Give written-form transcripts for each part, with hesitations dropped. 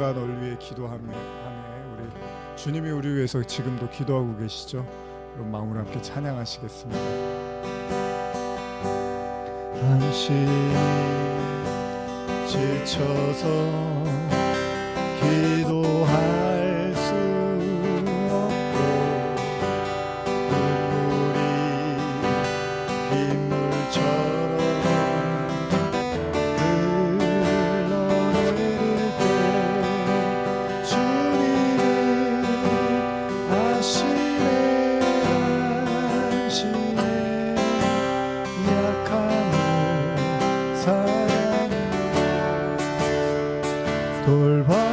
누군가 널 위해 기도하네. 우리 주님이 우리 위해서 지금도 기도하고 계시죠? 그럼 마음으로 함께 찬양하시겠습니다. 당신 지쳐서 기도할 수 없고 눈물이 빗물처럼 흘러내릴 때 주님은 아시네. 당신의 약함을 사랑으로 돌봐주시네.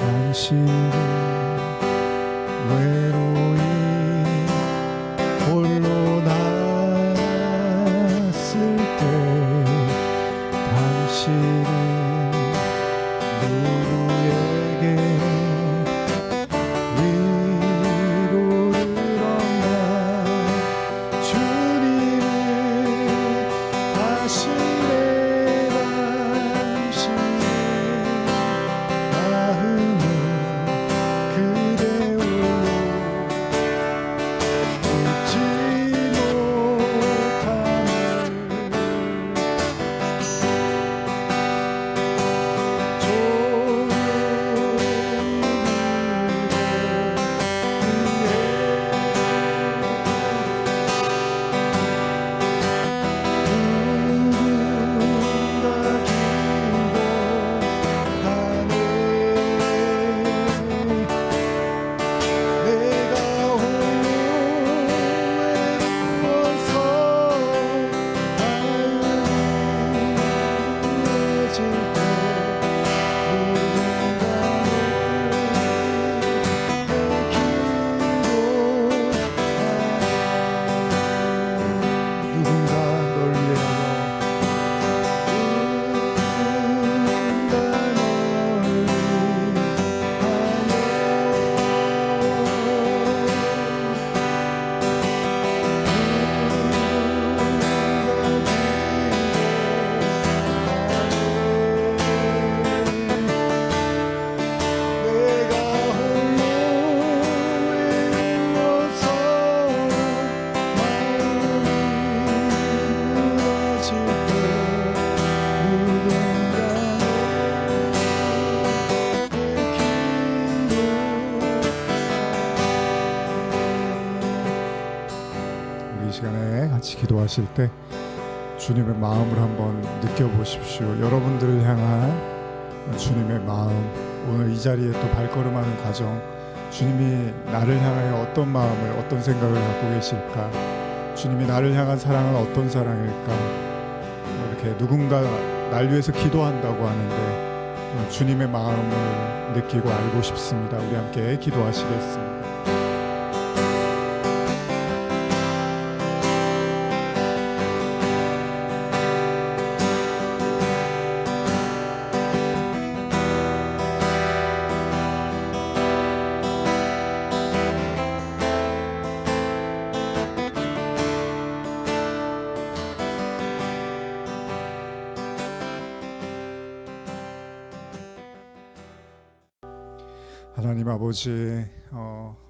당신은 외로이 홀로 났을 때 당신은 누구에게 위로를 얻나. 주님은 아시네. 당신의 마음을 그대 홀로 잊지 못함을 이 시간에 같이 기도하실 때 주님의 마음을 한번 느껴보십시오. 여러분들을 향한 주님의 마음, 오늘 이 자리에 또 발걸음하는 과정, 주님이 나를 향하여 어떤 마음을, 어떤 생각을 갖고 계실까? 주님이 나를 향한 사랑은 어떤 사랑일까? 이렇게 누군가 날 위해서 기도한다고 하는데 주님의 마음을 느끼고 알고 싶습니다. 우리 함께 기도하시겠습니다. 하나님 아버지,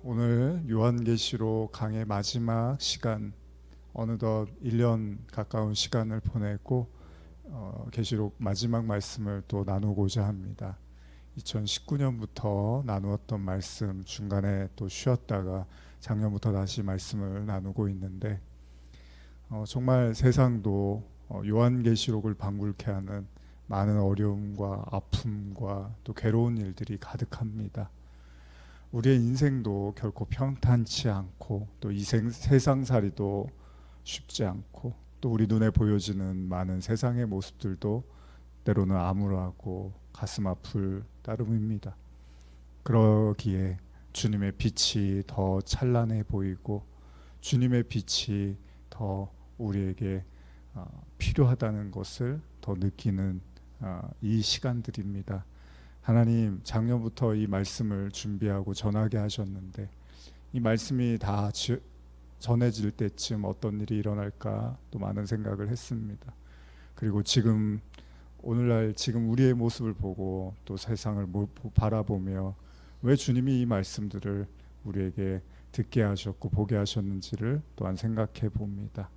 오늘 요한계시록 강의 마지막 시간, 어느덧 1년 가까운 시간을 보냈고 계시록 마지막 말씀을 또 나누고자 합니다. 2019년부터 나누었던 말씀 중간에 또 쉬었다가 작년부터 다시 말씀을 나누고 있는데 정말 세상도 요한계시록을 방불케 하는 많은 어려움과 아픔과 또 괴로운 일들이 가득합니다. 우리의 인생도 결코 평탄치 않고 또 이 세상살이도 쉽지 않고 또 우리 눈에 보여지는 많은 세상의 모습들도 때로는 암울하고 가슴 아플 따름입니다. 그러기에 주님의 빛이 더 찬란해 보이고 주님의 빛이 더 우리에게 필요하다는 것을 더 느끼는 이 시간들입니다. 하나님, 작년부터 이 말씀을 준비하고 전하게 하셨는데 이 말씀이 다 전해질 때쯤 어떤 일이 일어날까 또 많은 생각을 했습니다. 그리고 지금 오늘날 지금 우리의 모습을 보고 또 세상을 바라보며 왜 주님이 이 말씀들을 우리에게 듣게 하셨고 보게 하셨는지를 또한 생각해 봅니다.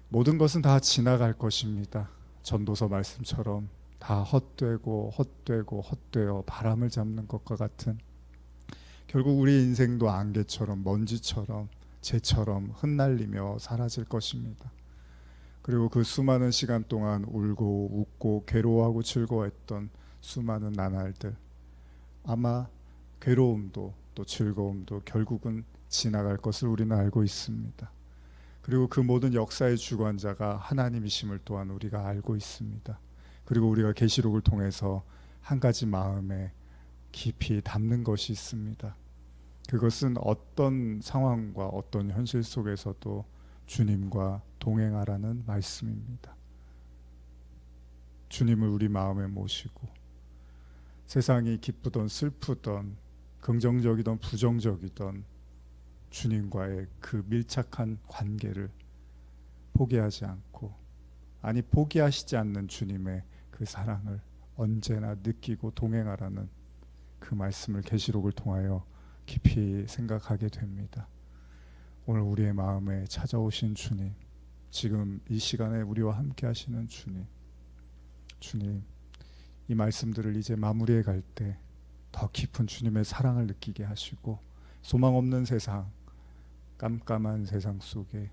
모든 것은 다 지나갈 것입니다. 전도서 말씀처럼 다 헛되고 헛되어 바람을 잡는 것과 같은, 결국 우리 인생도 안개처럼 먼지처럼 재처럼 흩날리며 사라질 것입니다. 그리고 그 수많은 시간 동안 울고 웃고 괴로워하고 즐거워했던 수많은 나날들, 아마 괴로움도 또 즐거움도 결국은 지나갈 것을 우리는 알고 있습니다. 그리고 그 모든 역사의 주관자가 하나님이심을 또한 우리가 알고 있습니다. 그리고 우리가 계시록을 통해서 한 가지 마음에 깊이 담는 것이 있습니다. 그것은 어떤 상황과 어떤 현실 속에서도 주님과 동행하라는 말씀입니다. 주님을 우리 마음에 모시고 세상이 기쁘던 슬프던 긍정적이던 부정적이던 주님과의 그 밀착한 관계를 포기하지 않고, 아니 포기하시지 않는 주님의 그 사랑을 언제나 느끼고 동행하라는 그 말씀을 계시록을 통하여 깊이 생각하게 됩니다. 오늘 우리의 마음에 찾아오신 주님, 지금 이 시간에 우리와 함께 하시는 주님, 이 말씀들을 이제 마무리해 갈 때 더 깊은 주님의 사랑을 느끼게 하시고 소망 없는 세상, 깜깜한 세상 속에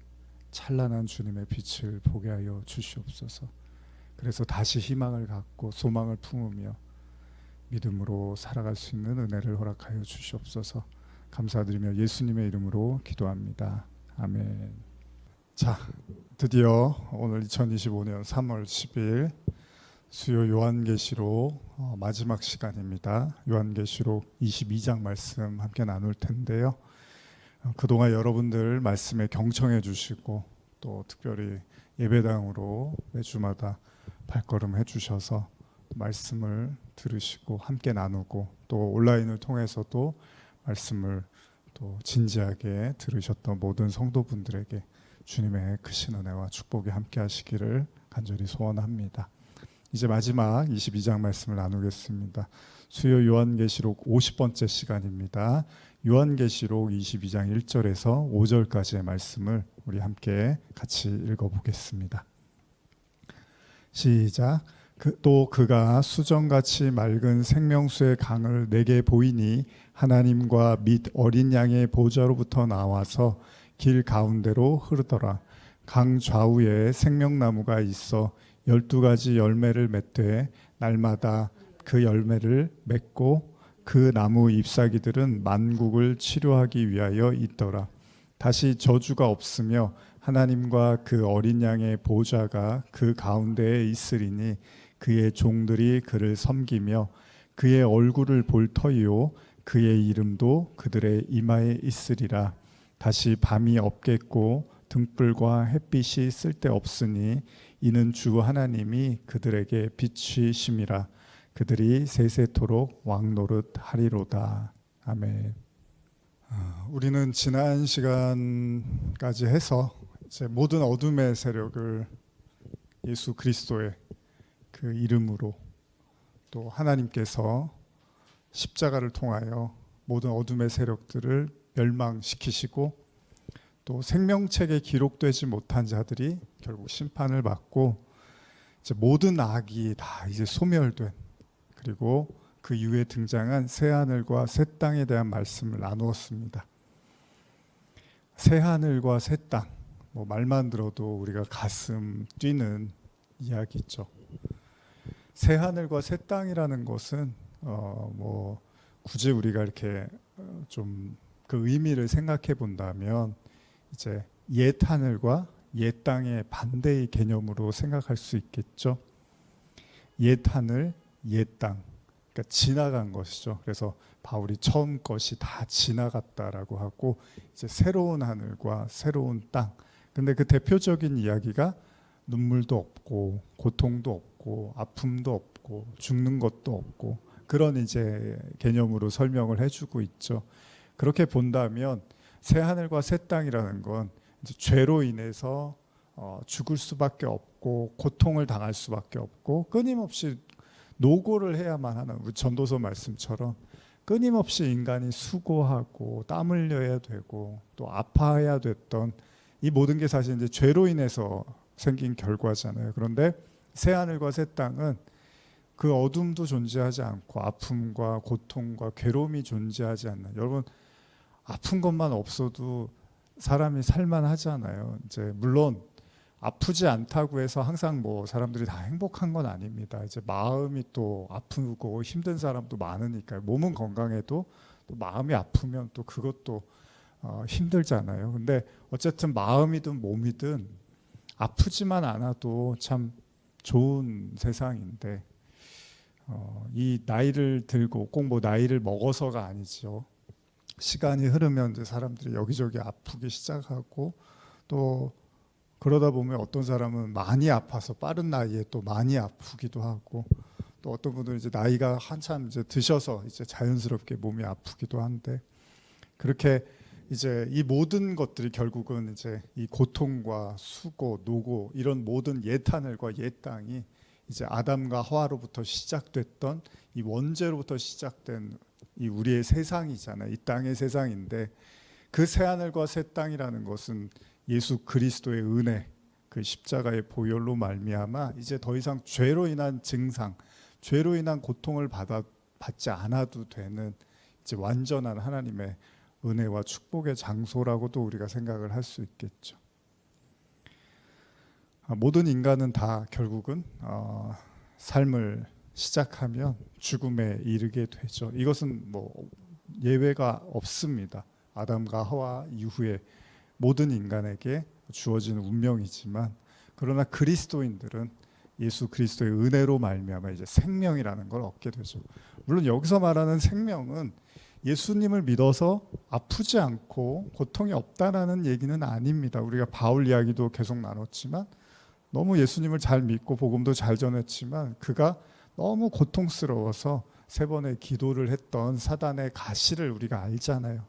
찬란한 주님의 빛을 보게 하여 주시옵소서. 그래서 다시 희망을 갖고 소망을 품으며 믿음으로 살아갈 수 있는 은혜를 허락하여 주시옵소서. 감사드리며 예수님의 이름으로 기도합니다. 아멘. 자, 드디어 오늘 2025년 3월 10일 수요 요한계시록 마지막 시간입니다. 요한계시록 22장 말씀 함께 나눌 텐데요. 그동안 여러분들 말씀에 경청해 주시고 또 특별히 예배당으로 매주마다 발걸음해 주셔서 말씀을 들으시고 함께 나누고 또 온라인을 통해서도 말씀을 또 진지하게 들으셨던 모든 성도분들에게 주님의 크신 은혜와 축복이 함께 하시기를 간절히 소원합니다. 이제 마지막 22장 말씀을 나누겠습니다. 수요 요한계시록 50번째 시간입니다. 요한계시록 22장 1절에서 5절까지의 말씀을 우리 함께 같이 읽어보겠습니다. 시작. 또 그가 수정같이 맑은 생명수의 강을 내게 보이니 하나님과 및 어린 양의 보좌로부터 나와서 길 가운데로 흐르더라. 강 좌우에 생명나무가 있어 12가지 열매를 맺되 날마다 그 열매를 맺고 그 나무 잎사귀들은 만국을 치료하기 위하여 있더라. 다시 저주가 없으며 하나님과 그 어린 양의 보좌가 그 가운데에 있으리니 그의 종들이 그를 섬기며 그의 얼굴을 볼 터이요 그의 이름도 그들의 이마에 있으리라. 다시 밤이 없겠고 등불과 햇빛이 쓸데없으니 이는 주 하나님이 그들에게 빛이심이라. 그들이 세세토록 왕노릇 하리로다. 아멘. 우리는 지난 시간까지 해서 이제 모든 어둠의 세력을 예수 그리스도의 그 이름으로 또 하나님께서 십자가를 통하여 모든 어둠의 세력들을 멸망시키시고 또 생명책에 기록되지 못한 자들이 결국 심판을 받고 이제 모든 악이 다 이제 소멸된, 그리고 그 이후에 등장한 새 하늘과 새 땅에 대한 말씀을 나누었습니다. 새 하늘과 새 땅, 말만 들어도 우리가 가슴 뛰는 이야기죠. 새 하늘과 새 땅이라는 것은 뭐 굳이 우리가 이렇게 좀 그 의미를 생각해 본다면 이제 옛 하늘과 옛 땅의 반대의 개념으로 생각할 수 있겠죠. 옛 하늘, 옛 땅, 그러니까 지나간 것이죠. 그래서 바울이 처음 것이 다 지나갔다라고 하고 이제 새로운 하늘과 새로운 땅. 근데 그 대표적인 이야기가 눈물도 없고 고통도 없고 아픔도 없고 죽는 것도 없고 그런 이제 개념으로 설명을 해주고 있죠. 그렇게 본다면 새 하늘과 새 땅이라는 건 이제 죄로 인해서 죽을 수밖에 없고 고통을 당할 수밖에 없고 끊임없이 노고를 해야만 하는 우리 전도서 말씀처럼 끊임없이 인간이 수고하고 땀 흘려야 되고 또 아파해야 됐던 이 모든 게 사실 이제 죄로 인해서 생긴 결과잖아요. 그런데 새 하늘과 새 땅은 그 어둠도 존재하지 않고 아픔과 고통과 괴로움이 존재하지 않는, 여러분 아픈 것만 없어도 사람이 살만하잖아요. 이제 물론 아프지 않다고 해서 항상 뭐 사람들이 다 행복한 건 아닙니다. 이제 마음이 또 아프고 힘든 사람도 많으니까요. 몸은 건강해도 또 마음이 아프면 또 그것도 힘들잖아요. 근데 어쨌든 마음이든 몸이든 아프지만 않아도 참 좋은 세상인데 이 나이를 들고 꼭 뭐 나이를 먹어서가 아니죠. 시간이 흐르면 이제 사람들이 여기저기 아프기 시작하고 또 그러다 보면 어떤 사람은 많이 아파서 빠른 나이에 또 많이 아프기도 하고 또 어떤 분들은 이제 나이가 한참 이제 드셔서 이제 자연스럽게 몸이 아프기도 한데 그렇게 이제 이 모든 것들이 결국은 이제 이 고통과 수고, 노고 이런 모든 옛 하늘과 옛 땅이 이제 아담과 하와로부터 시작됐던 이 원죄로부터 시작된 이 우리의 세상이잖아요. 이 땅의 세상인데 그 새 하늘과 새 땅이라는 것은 예수 그리스도의 은혜, 그 십자가의 보혈로 말미암아 이제 더 이상 죄로 인한 증상, 죄로 인한 고통을 받지 않아도 되는 이제 완전한 하나님의 은혜와 축복의 장소라고도 우리가 생각을 할 수 있겠죠. 모든 인간은 다 결국은 삶을 시작하면 죽음에 이르게 되죠. 이것은 뭐 예외가 없습니다. 아담과 하와 이후에 모든 인간에게 주어지는 운명이지만 그러나 그리스도인들은 예수 그리스도의 은혜로 말미암아 이제 생명이라는 걸 얻게 되죠. 물론 여기서 말하는 생명은 예수님을 믿어서 아프지 않고 고통이 없다라는 얘기는 아닙니다. 우리가 바울 이야기도 계속 나눴지만 너무 예수님을 잘 믿고 복음도 잘 전했지만 그가 너무 고통스러워서 3번의 기도를 했던 사단의 가시를 우리가 알잖아요.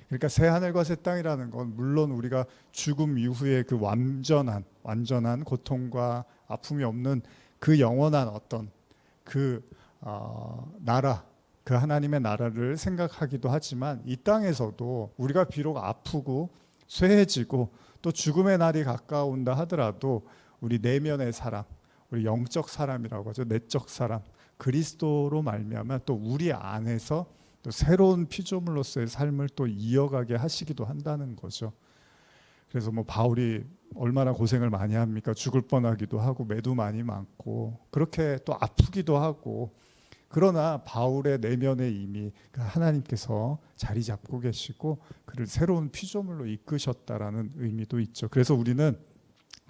그러니까 새 하늘과 새 땅이라는 건 물론 우리가 죽음 이후에 그 완전한 고통과 아픔이 없는 그 영원한 어떤 그 나라, 그 하나님의 나라를 생각하기도 하지만 이 땅에서도 우리가 비록 아프고 쇠해지고 또 죽음의 날이 가까운다 하더라도 우리 내면의 사람, 우리 영적 사람이라고 하죠. 내적 사람, 그리스도로 말미암아 또 우리 안에서 또 새로운 피조물로서의 삶을 또 이어가게 하시기도 한다는 거죠. 그래서 뭐 바울이 얼마나 고생을 많이 합니까? 죽을 뻔하기도 하고 매도 많이 많고 그렇게 또 아프기도 하고 그러나 바울의 내면에 이미 하나님께서 자리 잡고 계시고 그를 새로운 피조물로 이끄셨다라는 의미도 있죠. 그래서 우리는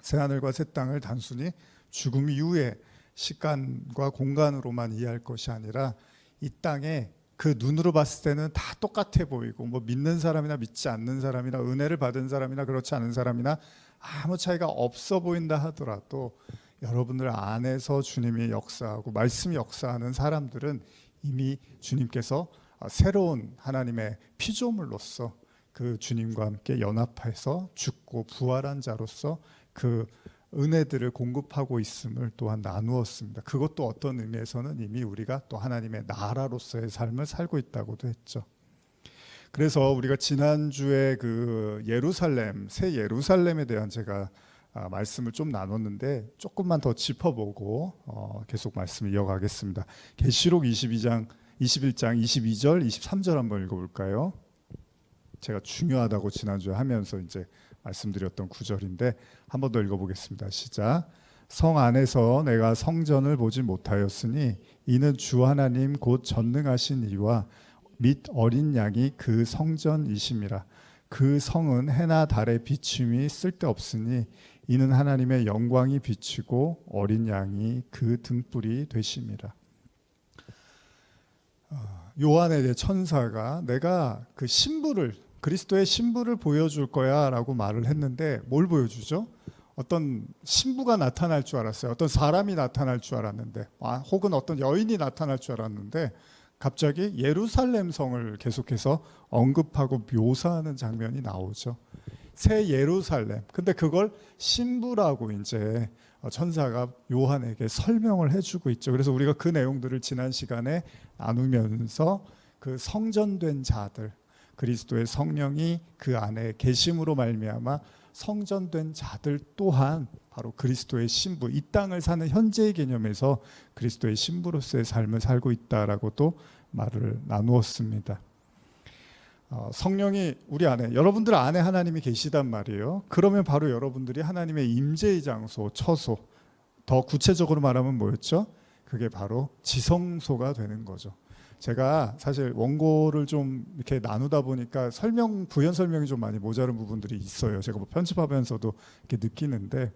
새하늘과 새 땅을 단순히 죽음 이후의 시간과 공간으로만 이해할 것이 아니라 이 땅에 그 눈으로 봤을 때는 다 똑같아 보이고 뭐 믿는 사람이나 믿지 않는 사람이나 은혜를 받은 사람이나 그렇지 않은 사람이나 아무 차이가 없어 보인다 하더라도 여러분들 안에서 주님이 역사하고 말씀이 역사하는 사람들은 이미 주님께서 새로운 하나님의 피조물로서 그 주님과 함께 연합해서 죽고 부활한 자로서 그 은혜들을 공급하고 있음을 또한 나누었습니다. 그것도 어떤 의미에서는 이미 우리가 또 하나님의 나라로서의 삶을 살고 있다고도 했죠. 그래서 우리가 지난주에 그 예루살렘, 새 예루살렘에 대한 제가 말씀을 좀 나눴는데 조금만 더 짚어보고 계속 말씀을 이어가겠습니다. 계시록 21장 22절 23절 한번 읽어볼까요? 제가 중요하다고 지난주에 하면서 이제 말씀드렸던 구절인데 한 번 더 읽어보겠습니다. 시작. 성 안에서 내가 성전을 보지 못하였으니 이는 주 하나님 곧 전능하신 이와 및 어린 양이 그 성전이심이라. 그 성은 해나 달의 비춤이 쓸데없으니 이는 하나님의 영광이 비치고 어린 양이 그 등불이 되심이라. 요한에게 천사가 내가 그 신부를, 그리스도의 신부를 보여줄 거야 라고 말을 했는데 뭘 보여주죠? 어떤 신부가 나타날 줄 알았어요. 어떤 사람이 나타날 줄 알았는데, 혹은 어떤 여인이 나타날 줄 알았는데 갑자기 예루살렘 성을 계속해서 언급하고 묘사하는 장면이 나오죠. 새 예루살렘. 근데 그걸 신부라고 이제 천사가 요한에게 설명을 해주고 있죠. 그래서 우리가 그 내용들을 지난 시간에 나누면서 그 성전된 자들, 그리스도의 성령이 그 안에 계심으로 말미암아 성전된 자들 또한 바로 그리스도의 신부, 이 땅을 사는 현재의 개념에서 그리스도의 신부로서의 삶을 살고 있다라고 또 말을 나누었습니다. 성령이 우리 안에, 여러분들 안에 하나님이 계시단 말이에요. 그러면 바로 여러분들이 하나님의 임재의 장소, 처소, 더 구체적으로 말하면 뭐였죠? 그게 바로 지성소가 되는 거죠. 제가 사실 원고를 좀 이렇게 나누다 보니까 부연 설명이 좀 많이 모자른 부분들이 있어요. 제가 뭐 편집하면서도 이렇게 느끼는데,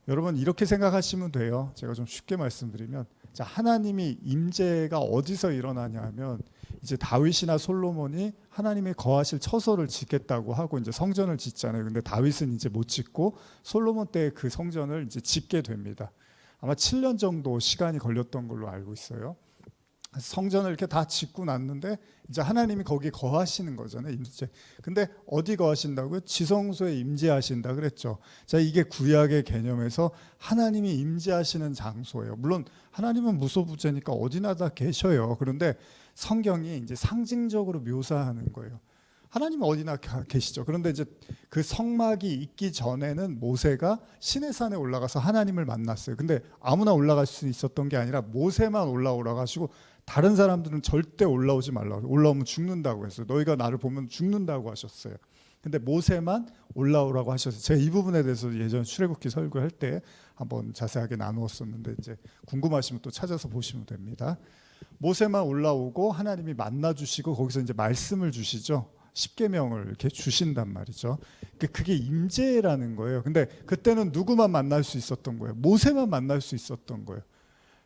여러분 이렇게 생각하시면 돼요. 제가 좀 쉽게 말씀드리면, 자, 하나님이 임재가 어디서 일어나냐 하면, 이제 다윗이나 솔로몬이 하나님의 거하실 처소를 짓겠다고 하고 이제 성전을 짓잖아요. 근데 다윗은 이제 못 짓고 솔로몬 때 그 성전을 이제 짓게 됩니다. 아마 7년 정도 시간이 걸렸던 걸로 알고 있어요. 성전을 이렇게 다 짓고 났는데 이제 하나님이 거기 거하시는 거잖아요. 임재. 근데 어디 거하신다고요? 지성소에 임재하신다 그랬죠. 자, 이게 구약의 개념에서 하나님이 임재하시는 장소예요. 물론 하나님은 무소부재니까 어디나 다 계셔요. 그런데 성경이 이제 상징적으로 묘사하는 거예요. 하나님은 어디나 계시죠. 그런데 이제 그 성막이 있기 전에는 모세가 시내산에 올라가서 하나님을 만났어요. 근데 아무나 올라갈 수 있었던 게 아니라 모세만 올라오라고 하시고 다른 사람들은 절대 올라오지 말라고, 올라오면 죽는다고 했어요. 너희가 나를 보면 죽는다고 하셨어요. 근데 모세만 올라오라고 하셨어요. 제가 이 부분에 대해서 예전 출애굽기 설교할 때 한번 자세하게 나누었었는데 이제 궁금하시면 또 찾아서 보시면 됩니다. 모세만 올라오고 하나님이 만나 주시고 거기서 이제 말씀을 주시죠. 십계명을 이렇게 주신단 말이죠. 그게 임재라는 거예요. 근데 그때는 누구만 만날 수 있었던 거예요? 모세만 만날 수 있었던 거예요.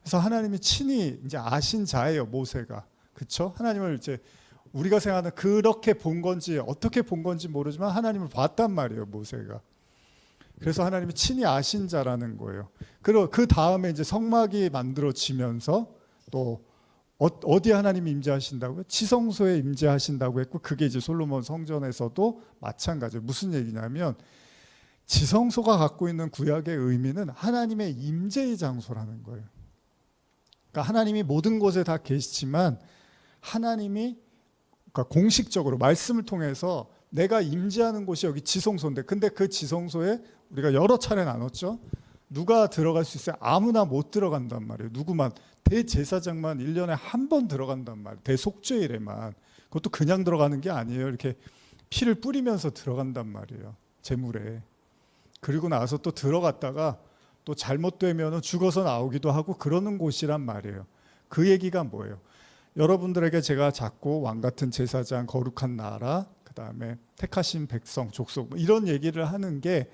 그래서 하나님이 친히 이제 아신 자예요, 모세가. 그렇죠? 하나님을 이제 우리가 생각하는 그렇게 본 건지 어떻게 본 건지 모르지만 하나님을 봤단 말이에요, 모세가. 그래서 하나님이 친히 아신 자라는 거예요. 그리고 그 다음에 이제 성막이 만들어지면서 또 어디에 하나님이 임재하신다고요? 지성소에 임재하신다고 했고, 그게 이제 솔로몬 성전에서도 마찬가지예요. 무슨 얘기냐면 지성소가 갖고 있는 구약의 의미는 하나님의 임재의 장소라는 거예요. 그러니까 하나님이 모든 곳에 다 계시지만 하나님이 그러니까 공식적으로 말씀을 통해서 내가 임재하는 곳이 여기 지성소인데, 근데 그 지성소에 우리가 여러 차례 나눴죠. 누가 들어갈 수 있어요? 아무나 못 들어간단 말이에요. 누구만, 대제사장만 1년에 한 번 들어간단 말이에요. 대속죄일에만. 그것도 그냥 들어가는 게 아니에요. 이렇게 피를 뿌리면서 들어간단 말이에요, 제물에. 그리고 나서 또 들어갔다가 또 잘못되면 죽어서 나오기도 하고 그러는 곳이란 말이에요. 그 얘기가 뭐예요? 여러분들에게 제가 자꾸 왕같은 제사장, 거룩한 나라, 그 다음에 택하신 백성, 족속, 이런 얘기를 하는 게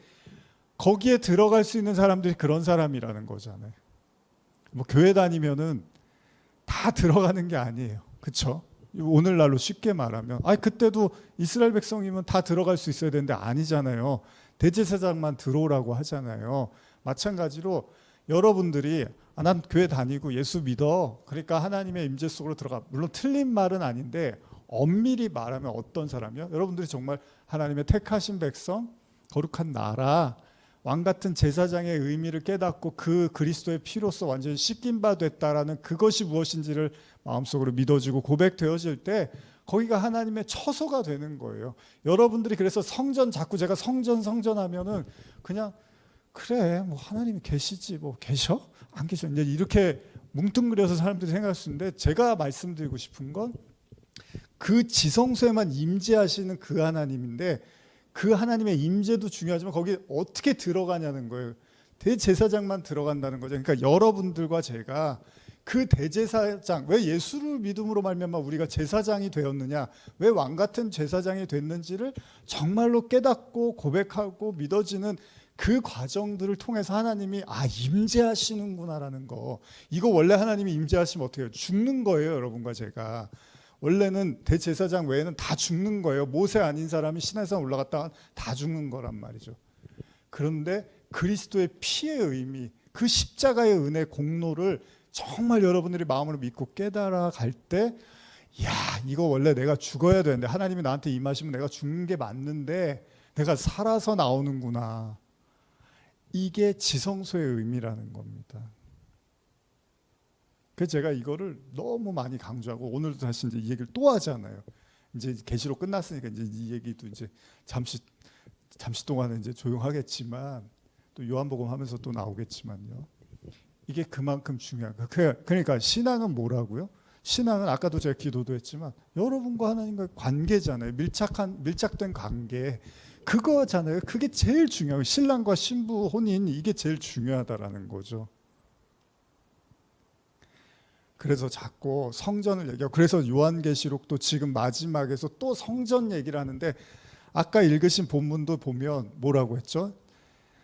거기에 들어갈 수 있는 사람들이 그런 사람이라는 거잖아요. 뭐 교회 다니면은 다 들어가는 게 아니에요. 그렇죠? 오늘날로 쉽게 말하면, 그때도 이스라엘 백성이면 다 들어갈 수 있어야 되는데 아니잖아요. 대제사장만 들어오라고 하잖아요. 마찬가지로 여러분들이 난 교회 다니고 예수 믿어, 그러니까 하나님의 임재 속으로 들어가. 물론 틀린 말은 아닌데 엄밀히 말하면 어떤 사람이요? 여러분들이 정말 하나님의 택하신 백성, 거룩한 나라, 왕같은 제사장의 의미를 깨닫고 그 그리스도의 피로서 완전히 씻긴 바 됐다라는 그것이 무엇인지를 마음속으로 믿어지고 고백되어질 때 거기가 하나님의 처소가 되는 거예요. 여러분들이 그래서 성전, 자꾸 제가 성전 하면은 그냥 그래 뭐 하나님이 계시지, 뭐 계셔? 안 계셔? 이제 이렇게 뭉뚱그려서 사람들이 생각할 수 있는데, 제가 말씀드리고 싶은 건 그 지성소에만 임재하시는 그 하나님인데, 그 하나님의 임재도 중요하지만 거기 어떻게 들어가냐는 거예요. 대제사장만 들어간다는 거죠. 그러니까 여러분들과 제가 그 대제사장, 왜 예수를 믿음으로 말미암아 우리가 제사장이 되었느냐, 왜 왕 같은 제사장이 됐는지를 정말로 깨닫고 고백하고 믿어지는 그 과정들을 통해서 하나님이 임재하시는구나라는 거. 이거 원래 하나님이 임재하시면 어떻게 해요? 죽는 거예요, 여러분과 제가. 원래는 대제사장 외에는 다 죽는 거예요. 모세 아닌 사람이 시내산 올라갔다가 다 죽는 거란 말이죠. 그런데 그리스도의 피의 의미, 그 십자가의 은혜 공로를 정말 여러분들이 마음으로 믿고 깨달아 갈 때, 야, 이거 원래 내가 죽어야 되는데, 하나님이 나한테 임하시면 내가 죽는 게 맞는데 내가 살아서 나오는구나. 이게 지성소의 의미라는 겁니다. 그래서 제가 이거를 너무 많이 강조하고, 오늘도 다시 이제 이 얘기를 또 하잖아요. 이제 계시록 끝났으니까 이제 이 얘기도 이제 잠시 동안은 이제 조용하겠지만, 또 요한복음 하면서 또 나오겠지만요. 이게 그만큼 중요한 거예요. 그러니까 신앙은 뭐라고요? 신앙은 아까도 제가 기도도 했지만 여러분과 하나님과의 관계잖아요. 밀착된 관계. 그거잖아요. 그게 제일 중요해요. 신랑과 신부 혼인, 이게 제일 중요하다라는 거죠. 그래서 자꾸 성전을 얘기하고, 그래서 요한계시록도 지금 마지막에서 또 성전 얘기를 하는데, 아까 읽으신 본문도 보면 뭐라고 했죠?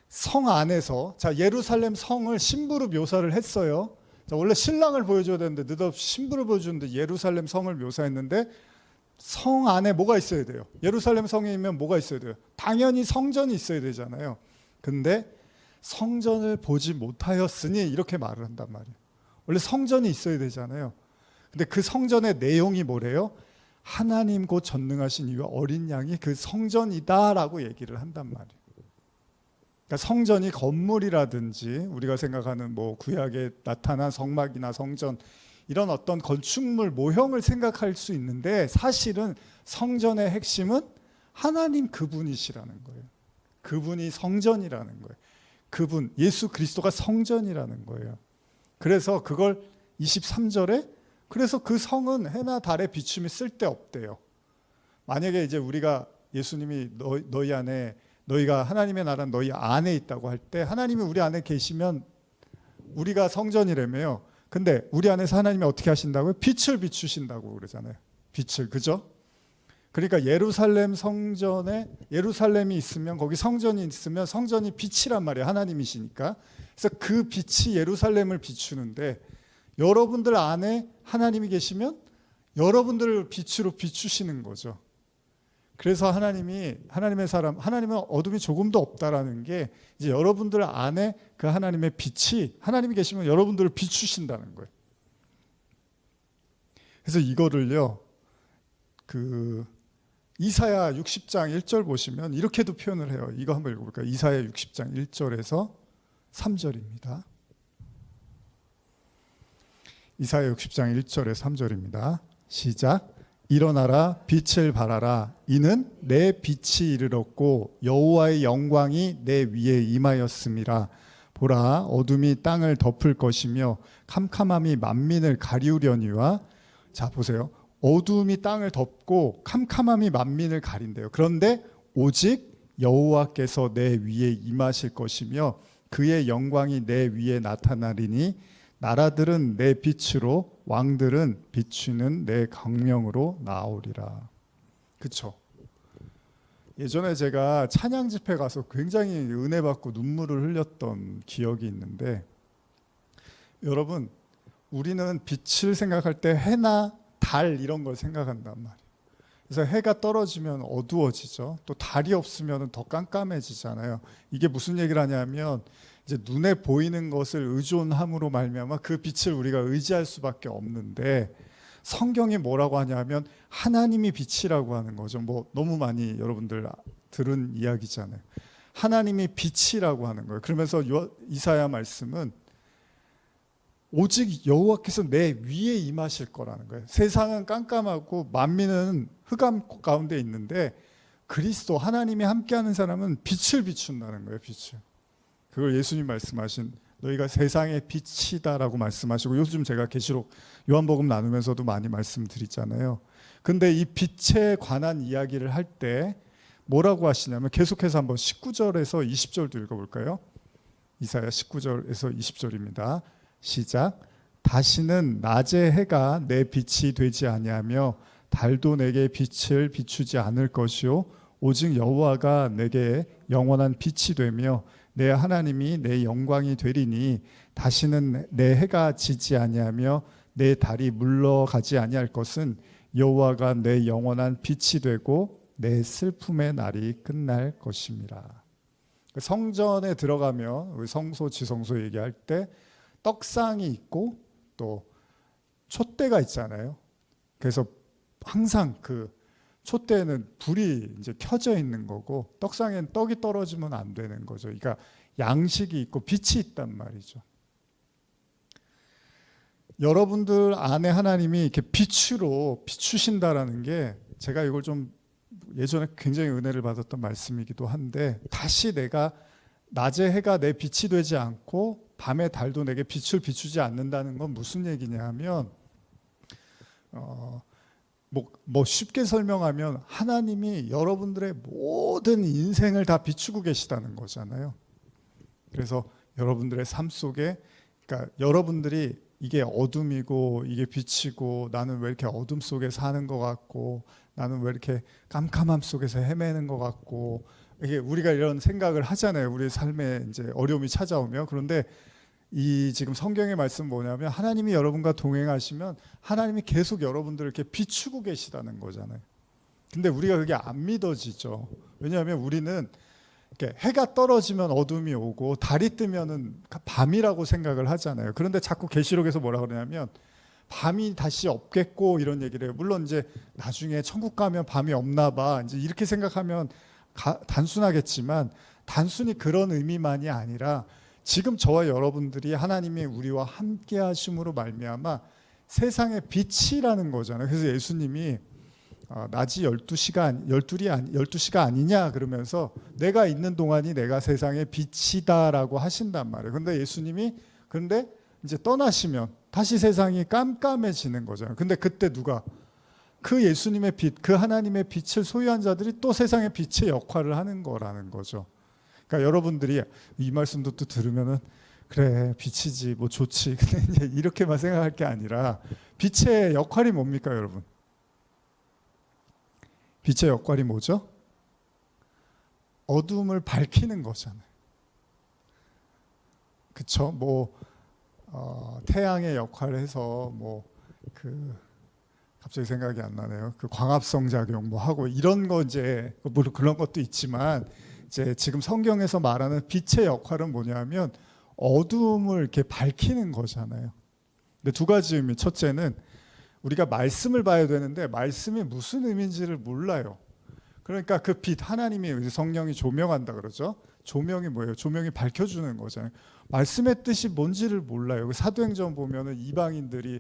성 안에서, 자, 예루살렘 성을 신부로 묘사를 했어요. 자, 원래 신랑을 보여줘야 되는데 느닷없이 신부를 보여주는데 예루살렘 성을 묘사했는데, 성 안에 뭐가 있어야 돼요? 예루살렘 성이면 뭐가 있어야 돼요? 당연히 성전이 있어야 되잖아요. 근데 성전을 보지 못하였으니 이렇게 말을 한단 말이에요. 원래 성전이 있어야 되잖아요. 근데 그 성전의 내용이 뭐래요? 하나님 곧 전능하신 이와 어린 양이 그 성전이다라고 얘기를 한단 말이에요. 그러니까 성전이 건물이라든지 우리가 생각하는 뭐 구약에 나타난 성막이나 성전, 이런 어떤 건축물 모형을 생각할 수 있는데, 사실은 성전의 핵심은 하나님 그분이시라는 거예요. 그분이 성전이라는 거예요. 그분 예수 그리스도가 성전이라는 거예요. 그래서 그걸 23절에, 그래서 그 성은 해나 달의 비춤이 쓸데없대요. 만약에 이제 우리가 예수님이 너희 안에, 너희가 하나님의 나라는 너희 안에 있다고 할 때, 하나님이 우리 안에 계시면 우리가 성전이라며요. 근데 우리 안에서 하나님이 어떻게 하신다고요? 빛을 비추신다고 그러잖아요. 빛을, 그죠? 그러니까 예루살렘 성전에, 예루살렘이 있으면, 거기 성전이 있으면 성전이 빛이란 말이에요. 하나님이시니까. 그래서 그 빛이 예루살렘을 비추는데, 여러분들 안에 하나님이 계시면 여러분들을 빛으로 비추시는 거죠. 그래서 하나님의 사람, 하나님은 어둠이 조금도 없다라는 게, 이제 여러분들 안에 그 하나님의 빛이, 하나님이 계시면 여러분들을 비추신다는 거예요. 그래서 이거를요, 그 이사야 60장 1절 보시면 이렇게도 표현을 해요. 이거 한번 읽어볼까요? 이사야 60장 1절에서 3절입니다. 이사야 60장 1절에서 3절입니다. 시작. 일어나라, 빛을 발하라. 이는 내 빛이 이르렀고 여호와의 영광이 내 위에 임하였음이라. 보라, 어둠이 땅을 덮을 것이며 캄캄함이 만민을 가리우려니와. 자, 보세요. 어둠이 땅을 덮고 캄캄함이 만민을 가린대요. 그런데 오직 여호와께서 내 위에 임하실 것이며 그의 영광이 내 위에 나타나리니 나라들은 내 빛으로, 왕들은 비추는 내 광명으로 나오리라. 그렇죠? 예전에 제가 찬양 집회 가서 굉장히 은혜 받고 눈물을 흘렸던 기억이 있는데, 여러분, 우리는 빛을 생각할 때 해나 달 이런 걸 생각한단 말이에요. 그래서 해가 떨어지면 어두워지죠. 또 달이 없으면 더 깜깜해지잖아요. 이게 무슨 얘기를 하냐면, 이제 눈에 보이는 것을 의존함으로 말미암아 그 빛을 우리가 의지할 수밖에 없는데, 성경이 뭐라고 하냐면 하나님이 빛이라고 하는 거죠. 뭐 너무 많이 여러분들 들은 이야기잖아요. 하나님이 빛이라고 하는 거예요. 그러면서 이사야 말씀은 오직 여호와께서 내 위에 임하실 거라는 거예요. 세상은 깜깜하고 만민은 흑암 가운데 있는데, 그리스도 하나님이 함께하는 사람은 빛을 비춘다는 거예요. 빛을. 그걸 예수님 말씀하신 너희가 세상의 빛이다라고 말씀하시고, 요즘 제가 계시록 요한복음 나누면서도 많이 말씀드리잖아요. 근데 이 빛에 관한 이야기를 할 때 뭐라고 하시냐면, 계속해서 한번 19절에서 20절도 읽어볼까요? 이사야 19절에서 20절입니다. 시작. 다시는 낮의 해가 내 빛이 되지 아니하며 달도 내게 빛을 비추지 않을 것이요 오직 여호와가 내게 영원한 빛이 되며 내 하나님이 내 영광이 되리니 다시는 내 해가 지지 아니하며 내 달이 물러가지 아니할 것은 여호와가 내 영원한 빛이 되고 내 슬픔의 날이 끝날 것입니다. 성전에 들어가면 우리 성소 지성소 얘기할 때 떡상이 있고 또 촛대가 있잖아요. 그래서 항상 그 촛대에는 불이 이제 켜져 있는 거고 떡상엔 떡이 떨어지면 안 되는 거죠. 그러니까 양식이 있고 빛이 있단 말이죠. 여러분들 안에 하나님이 이렇게 빛으로 비추신다라는 게 제가 이걸 좀 예전에 굉장히 은혜를 받았던 말씀이기도 한데 다시 내가 낮의 해가 내 빛이 되지 않고 밤의 달도 내게 빛을 비추지 않는다는 건 무슨 얘기냐 하면 뭐 쉽게 설명하면 하나님이 여러분들의 모든 인생을 다 비추고 계시다는 거잖아요. 그래서 여러분들의 삶 속에 그러니까 여러분들이 이게 어둠이고 이게 빛이고 나는 왜 이렇게 어둠 속에 사는 것 같고 나는 왜 이렇게 깜깜함 속에서 헤매는 것 같고 이게 우리가 이런 생각을 하잖아요. 우리 삶에 이제 어려움이 찾아오면. 그런데 이 지금 성경의 말씀 뭐냐면 하나님이 여러분과 동행하시면 하나님이 계속 여러분들을 이렇게 비추고 계시다는 거잖아요. 근데 우리가 그게 안 믿어지죠. 왜냐하면 우리는 이렇게 해가 떨어지면 어둠이 오고 달이 뜨면은 밤이라고 생각을 하잖아요. 그런데 자꾸 계시록에서 뭐라 그러냐면 밤이 다시 없겠고 이런 얘기를 해요. 물론 이제 나중에 천국 가면 밤이 없나 봐. 이제 이렇게 생각하면 단순하겠지만 단순히 그런 의미만이 아니라 지금 저와 여러분들이 하나님이 우리와 함께 하심으로 말미암아 세상의 빛이라는 거잖아요. 그래서 예수님이 낮이 12시가 아니냐 그러면서 내가 있는 동안이 내가 세상의 빛이다라고 하신단 말이에요. 근데 예수님이 그런데 이제 떠나시면 다시 세상이 깜깜해지는 거잖아요. 근데 그때 누가 그 예수님의 빛, 그 하나님의 빛을 소유한 자들이 또 세상의 빛의 역할을 하는 거라는 거죠. 그러니까 여러분들이 이 말씀도 또 들으면은 그래 빛이지 뭐 좋지 근데 이제 이렇게만 생각할 게 아니라 빛의 역할이 뭡니까 여러분? 빛의 역할이 뭐죠? 어둠을 밝히는 거잖아요. 그쵸? 뭐 태양의 역할을 해서 뭐 갑자기 생각이 안 나네요. 그 광합성 작용 뭐 하고 이런 거 이제 물론 그런 것도 있지만 이제 지금 성경에서 말하는 빛의 역할은 뭐냐면 어둠을 이렇게 밝히는 거잖아요. 근데 두 가지 의미. 첫째는 우리가 말씀을 봐야 되는데 말씀이 무슨 의미인지를 몰라요. 그러니까 그 빛 하나님이 성령이 조명한다 그러죠. 조명이 뭐예요? 조명이 밝혀주는 거잖아요. 말씀의 뜻이 뭔지를 몰라요. 사도행전 보면은 이방인들이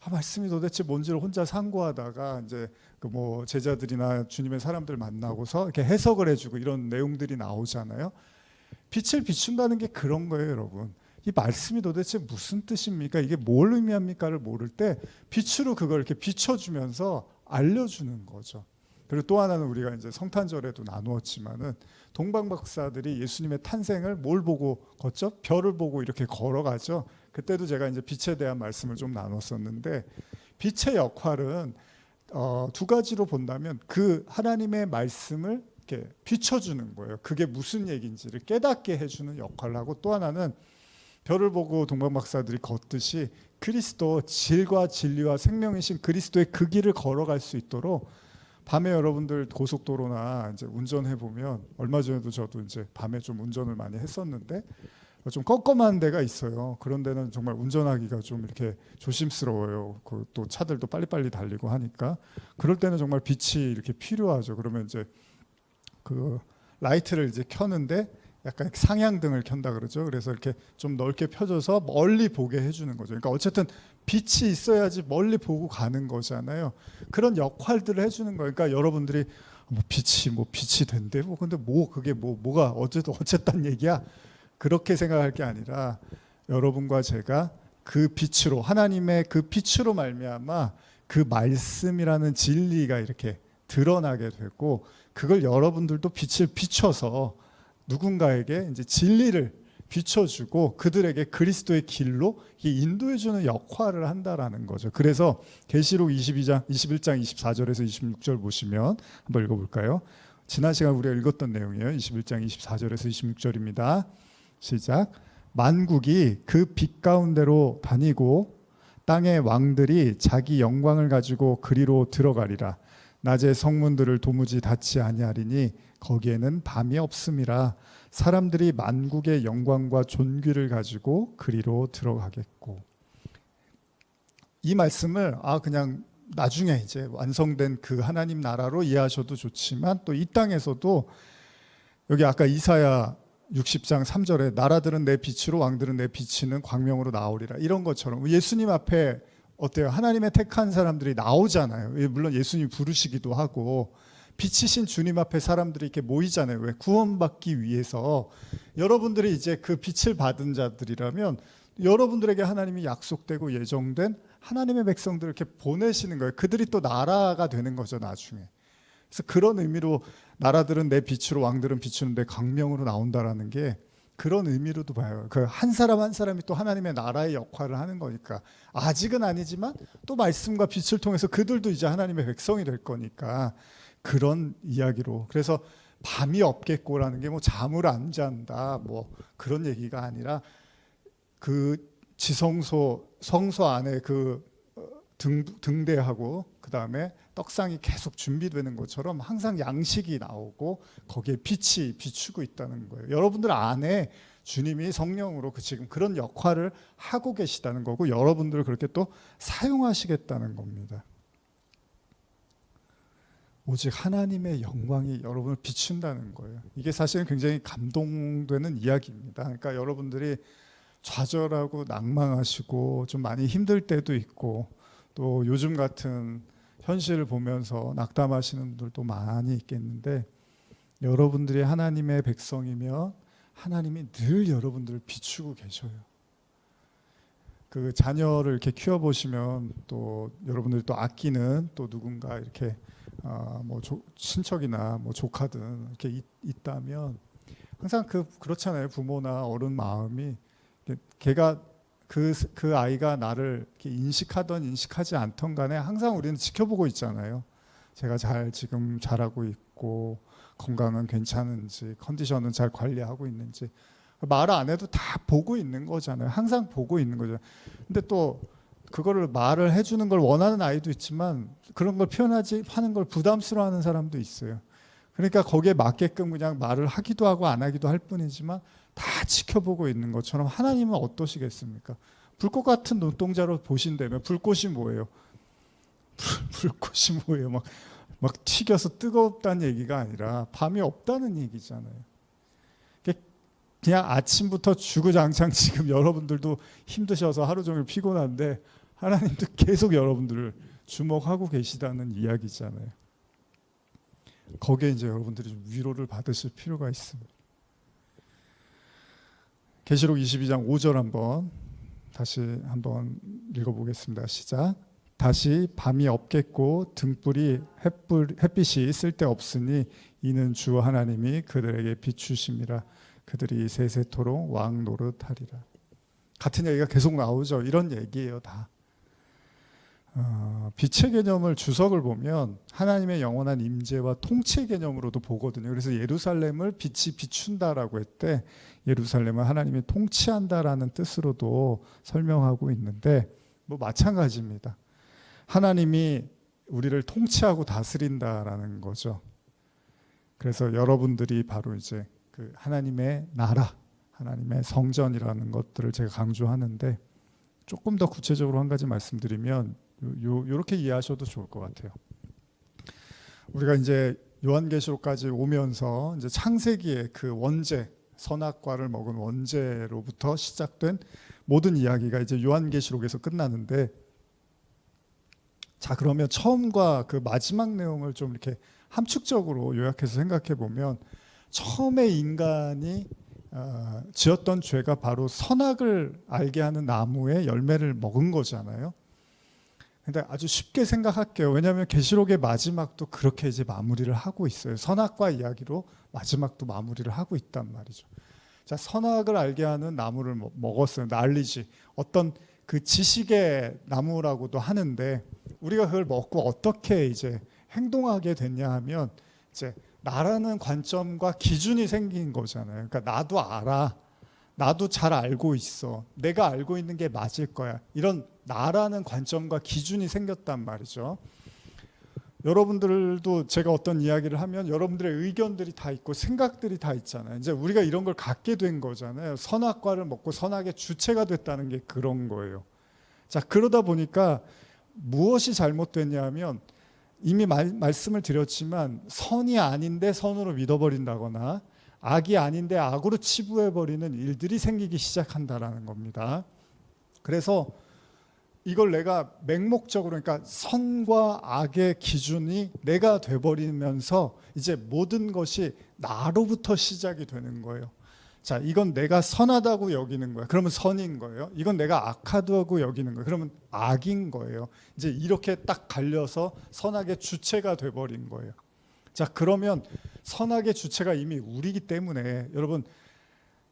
말씀이 도대체 뭔지를 혼자 상고하다가 이제 그 뭐 제자들이나 주님의 사람들 만나고서 이렇게 해석을 해주고 이런 내용들이 나오잖아요. 빛을 비춘다는 게 그런 거예요, 여러분. 이 말씀이 도대체 무슨 뜻입니까? 이게 뭘 의미합니까를 모를 때 빛으로 그걸 이렇게 비춰주면서 알려주는 거죠. 그리고 또 하나는 우리가 이제 성탄절에도 나누었지만은 동방 박사들이 예수님의 탄생을 뭘 보고 걷죠? 별을 보고 이렇게 걸어가죠. 그때도 제가 이제 빛에 대한 말씀을 좀 나눴었는데 빛의 역할은 두 가지로 본다면 그 하나님의 말씀을 이렇게 비춰주는 거예요. 그게 무슨 얘기인지를 깨닫게 해주는 역할을 하고 또 하나는 별을 보고 동방 박사들이 걷듯이 그리스도 질과 진리와 생명이신 그리스도의 그 길을 걸어갈 수 있도록 밤에 여러분들 고속도로나 이제 운전해 보면 얼마 전에도 저도 이제 밤에 좀 운전을 많이 했었는데 좀 껌껌한 데가 있어요. 그런 데는 정말 운전하기가 좀 이렇게 조심스러워요. 또 차들도 빨리빨리 달리고 하니까 그럴 때는 정말 빛이 이렇게 필요하죠. 그러면 이제 그 라이트를 이제 켜는데 약간 상향등을 켠다 그러죠. 그래서 이렇게 좀 넓게 펴줘서 멀리 보게 해주는 거죠. 그러니까 어쨌든 빛이 있어야지 멀리 보고 가는 거잖아요. 그런 역할들을 해주는 거예요. 그러니까 여러분들이 빛이 된대. 근데 그게 뭐가 어쨌단 얘기야. 그렇게 생각할 게 아니라 여러분과 제가 그 빛으로 하나님의 그 빛으로 말미암아 그 말씀이라는 진리가 이렇게 드러나게 되고 그걸 여러분들도 빛을 비춰서 누군가에게 이제 진리를 비춰주고 그들에게 그리스도의 길로 인도해주는 역할을 한다라는 거죠. 그래서 계시록 21장 24절에서 26절 보시면 한번 읽어볼까요? 지난 시간 우리가 읽었던 내용이에요. 21장 24절에서 26절입니다. 시작. 만국이 그 빛 가운데로 다니고 땅의 왕들이 자기 영광을 가지고 그리로 들어가리라. 낮에 성문들을 도무지 닫지 아니하리니 거기에는 밤이 없음이라. 사람들이 만국의 영광과 존귀를 가지고 그리로 들어가겠고. 이 말씀을 그냥 나중에 이제 완성된 그 하나님 나라로 이해하셔도 좋지만 또 이 땅에서도 여기 아까 이사야 60장 3절에 나라들은 내 빛으로 왕들은 내 비치는 광명으로 나오리라, 이런 것처럼 예수님 앞에 어때요? 하나님의 택한 사람들이 나오잖아요. 물론 예수님 부르시기도 하고 빛이신 주님 앞에 사람들이 이렇게 모이잖아요. 왜? 구원받기 위해서. 여러분들이 이제 그 빛을 받은 자들이라면 여러분들에게 하나님이 약속되고 예정된 하나님의 백성들을 이렇게 보내시는 거예요. 그들이 또 나라가 되는 거죠, 나중에. 그래서 그런 의미로 나라들은 내 빛으로 왕들은 비추는 내 광명으로 나온다라는 게 그런 의미로도 봐요. 그 한 사람 한 사람이 또 하나님의 나라의 역할을 하는 거니까. 아직은 아니지만 또 말씀과 빛을 통해서 그들도 이제 하나님의 백성이 될 거니까 그런 이야기로. 그래서 밤이 없겠고라는 게 뭐 잠을 안 잔다 뭐 그런 얘기가 아니라 그 지성소 성소 안에 그 등대하고 그 다음에 떡상이 계속 준비되는 것처럼 항상 양식이 나오고 거기에 빛이 비추고 있다는 거예요. 여러분들 안에 주님이 성령으로 지금 그런 역할을 하고 계시다는 거고 여러분들을 그렇게 또 사용하시겠다는 겁니다. 오직 하나님의 영광이 여러분을 비춘다는 거예요. 이게 사실은 굉장히 감동되는 이야기입니다. 그러니까 여러분들이 좌절하고 낭망하시고 좀 많이 힘들 때도 있고 또 요즘 같은 현실을 보면서 낙담하시는 분들도 많이 있겠는데 여러분들이 하나님의 백성이면 하나님이 늘 여러분들을 비추고 계셔요. 그 자녀를 이렇게 키워보시면 또 여러분들이 또 아끼는 또 누군가 이렇게 뭐 친척이나 뭐 조카든 이렇게 있다면 항상 그렇잖아요. 부모나 어른 마음이 걔가 그 아이가 나를 이렇게 인식하던 인식하지 않던 간에 항상 우리는 지켜보고 있잖아요. 제가 지금 잘하고 있고 건강은 괜찮은지 컨디션은 잘 관리하고 있는지 말 안 해도 다 보고 있는 거잖아요. 항상 보고 있는 거죠. 근데 또 그거를 말을 해주는 걸 원하는 아이도 있지만 그런 걸 하는 걸 부담스러워하는 사람도 있어요. 그러니까 거기에 맞게끔 그냥 말을 하기도 하고 안 하기도 할 뿐이지만 다 지켜보고 있는 것처럼 하나님은 어떠시겠습니까? 불꽃 같은 눈동자로 보신다면 불꽃이 뭐예요? 불꽃이 뭐예요? 막 튀겨서 뜨겁다는 얘기가 아니라 밤이 없다는 얘기잖아요. 그냥 아침부터 주구장창 지금 여러분들도 힘드셔서 하루 종일 피곤한데 하나님도 계속 여러분들을 주목하고 계시다는 이야기잖아요. 거기에 이제 여러분들이 좀 위로를 받으실 필요가 있습니다. 계시록 22장 5절 다시 한번 읽어보겠습니다. 시작. 다시 밤이 없겠고 등불이 햇빛이 쓸데없으니 이는 주 하나님이 그들에게 비추심이라. 그들이 세세토록 왕 노릇하리라. 같은 얘기가 계속 나오죠. 이런 얘기예요. 다. 빛의 개념을 주석을 보면 하나님의 영원한 임재와 통치 개념으로도 보거든요. 그래서 예루살렘을 빛이 비춘다라고 했대. 예루살렘은 하나님이 통치한다라는 뜻으로도 설명하고 있는데 뭐 마찬가지입니다. 하나님이 우리를 통치하고 다스린다라는 거죠. 그래서 여러분들이 바로 이제 그 하나님의 나라, 하나님의 성전이라는 것들을 제가 강조하는데 조금 더 구체적으로 한 가지 말씀드리면 이렇게 이해하셔도 좋을 것 같아요. 우리가 이제 요한계시록까지 오면서 이제 창세기의 그 원죄, 선악과를 먹은 원죄로부터 시작된 모든 이야기가 이제 요한계시록에서 끝나는데, 자 그러면 처음과 그 마지막 내용을 좀 이렇게 함축적으로 요약해서 생각해 보면 처음에 인간이 지었던 죄가 바로 선악을 알게 하는 나무의 열매를 먹은 거잖아요. 근데 아주 쉽게 생각할게요. 왜냐하면 계시록의 마지막도 그렇게 이제 마무리를 하고 있어요. 선악과 이야기로 마지막도 마무리를 하고 있단 말이죠. 자, 선악을 알게 하는 나무를 먹었어요. 날리지. 어떤 그 지식의 나무라고도 하는데 우리가 그걸 먹고 어떻게 이제 행동하게 됐냐 하면 이제 나라는 관점과 기준이 생긴 거잖아요. 그러니까 나도 알아. 나도 잘 알고 있어. 내가 알고 있는 게 맞을 거야. 이런 나라는 관점과 기준이 생겼단 말이죠. 여러분들도 제가 어떤 이야기를 하면 여러분들의 의견들이 다 있고 생각들이 다 있잖아요. 이제 우리가 이런 걸 갖게 된 거잖아요. 선악과를 먹고 선악의 주체가 됐다는 게 그런 거예요. 자, 그러다 보니까 무엇이 잘못됐냐 하면 이미 말씀을 드렸지만 선이 아닌데 선으로 믿어버린다거나 악이 아닌데 악으로 치부해버리는 일들이 생기기 시작한다라는 겁니다. 그래서 이걸 내가 맹목적으로, 그러니까 선과 악의 기준이 내가 돼버리면서 이제 모든 것이 나로부터 시작이 되는 거예요. 자, 이건 내가 선하다고 여기는 거예요. 그러면 선인 거예요. 이건 내가 악하다고 여기는 거예요. 그러면 악인 거예요. 이제 이렇게 딱 갈려서 선악의 주체가 돼버린 거예요. 자, 그러면 선악의 주체가 이미 우리기 때문에 여러분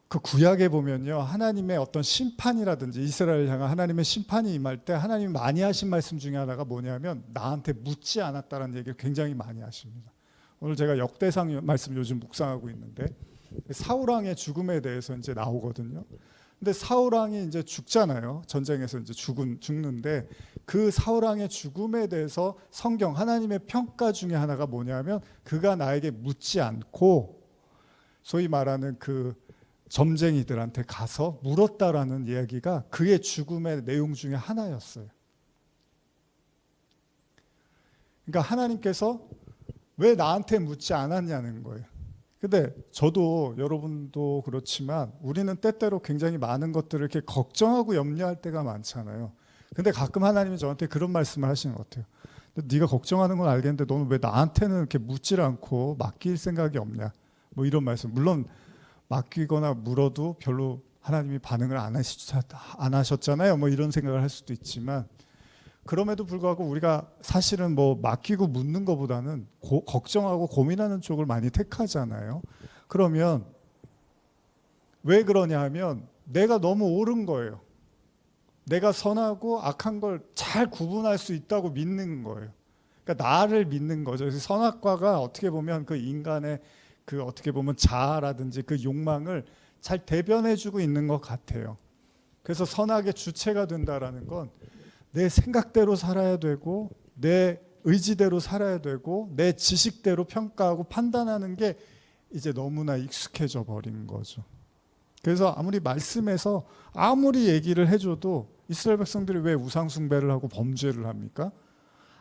그 구약에 보면요, 하나님의 어떤 심판이라든지 이스라엘 향한 하나님의 심판이 임할 때 하나님이 많이 하신 말씀 중에 하나가 뭐냐면 나한테 묻지 않았다는 얘기를 굉장히 많이 하십니다. 오늘 제가 역대상 말씀 요즘 묵상하고 있는데 사울 왕의 죽음에 대해서 이제 나오거든요. 근데 사울 왕이 이제 죽잖아요. 전쟁에서 이제 죽는데 그 사울 왕의 죽음에 대해서 성경 하나님의 평가 중에 하나가 뭐냐면 그가 나에게 묻지 않고 소위 말하는 그 점쟁이들한테 가서 물었다라는 이야기가 그의 죽음의 내용 중에 하나였어요. 그러니까 하나님께서 왜 나한테 묻지 않았냐는 거예요. 근데 저도 여러분도 그렇지만 우리는 때때로 굉장히 많은 것들을 이렇게 걱정하고 염려할 때가 많잖아요. 근데 가끔 하나님이 저한테 그런 말씀을 하시는 것 같아요. 네가 걱정하는 건 알겠는데 너는 왜 나한테는 이렇게 묻질 않고 맡길 생각이 없냐? 뭐 이런 말씀. 물론 맡기거나 물어도 별로 하나님이 반응을 안 하셨잖아요. 뭐 이런 생각을 할 수도 있지만 그럼에도 불구하고 우리가 사실은 뭐 맡기고 묻는 것보다는 걱정하고 고민하는 쪽을 많이 택하잖아요. 그러면 왜 그러냐 하면 내가 너무 옳은 거예요. 내가 선하고 악한 걸 잘 구분할 수 있다고 믿는 거예요. 그러니까 나를 믿는 거죠. 그래서 선악과가 어떻게 보면 그 인간의 그 어떻게 보면 자아라든지 그 욕망을 잘 대변해주고 있는 것 같아요. 그래서 선악의 주체가 된다라는 건 내 생각대로 살아야 되고 내 의지대로 살아야 되고 내 지식대로 평가하고 판단하는 게 이제 너무나 익숙해져 버린 거죠. 그래서 아무리 말씀에서 아무리 얘기를 해줘도 이스라엘 백성들이 왜 우상 숭배를 하고 범죄를 합니까?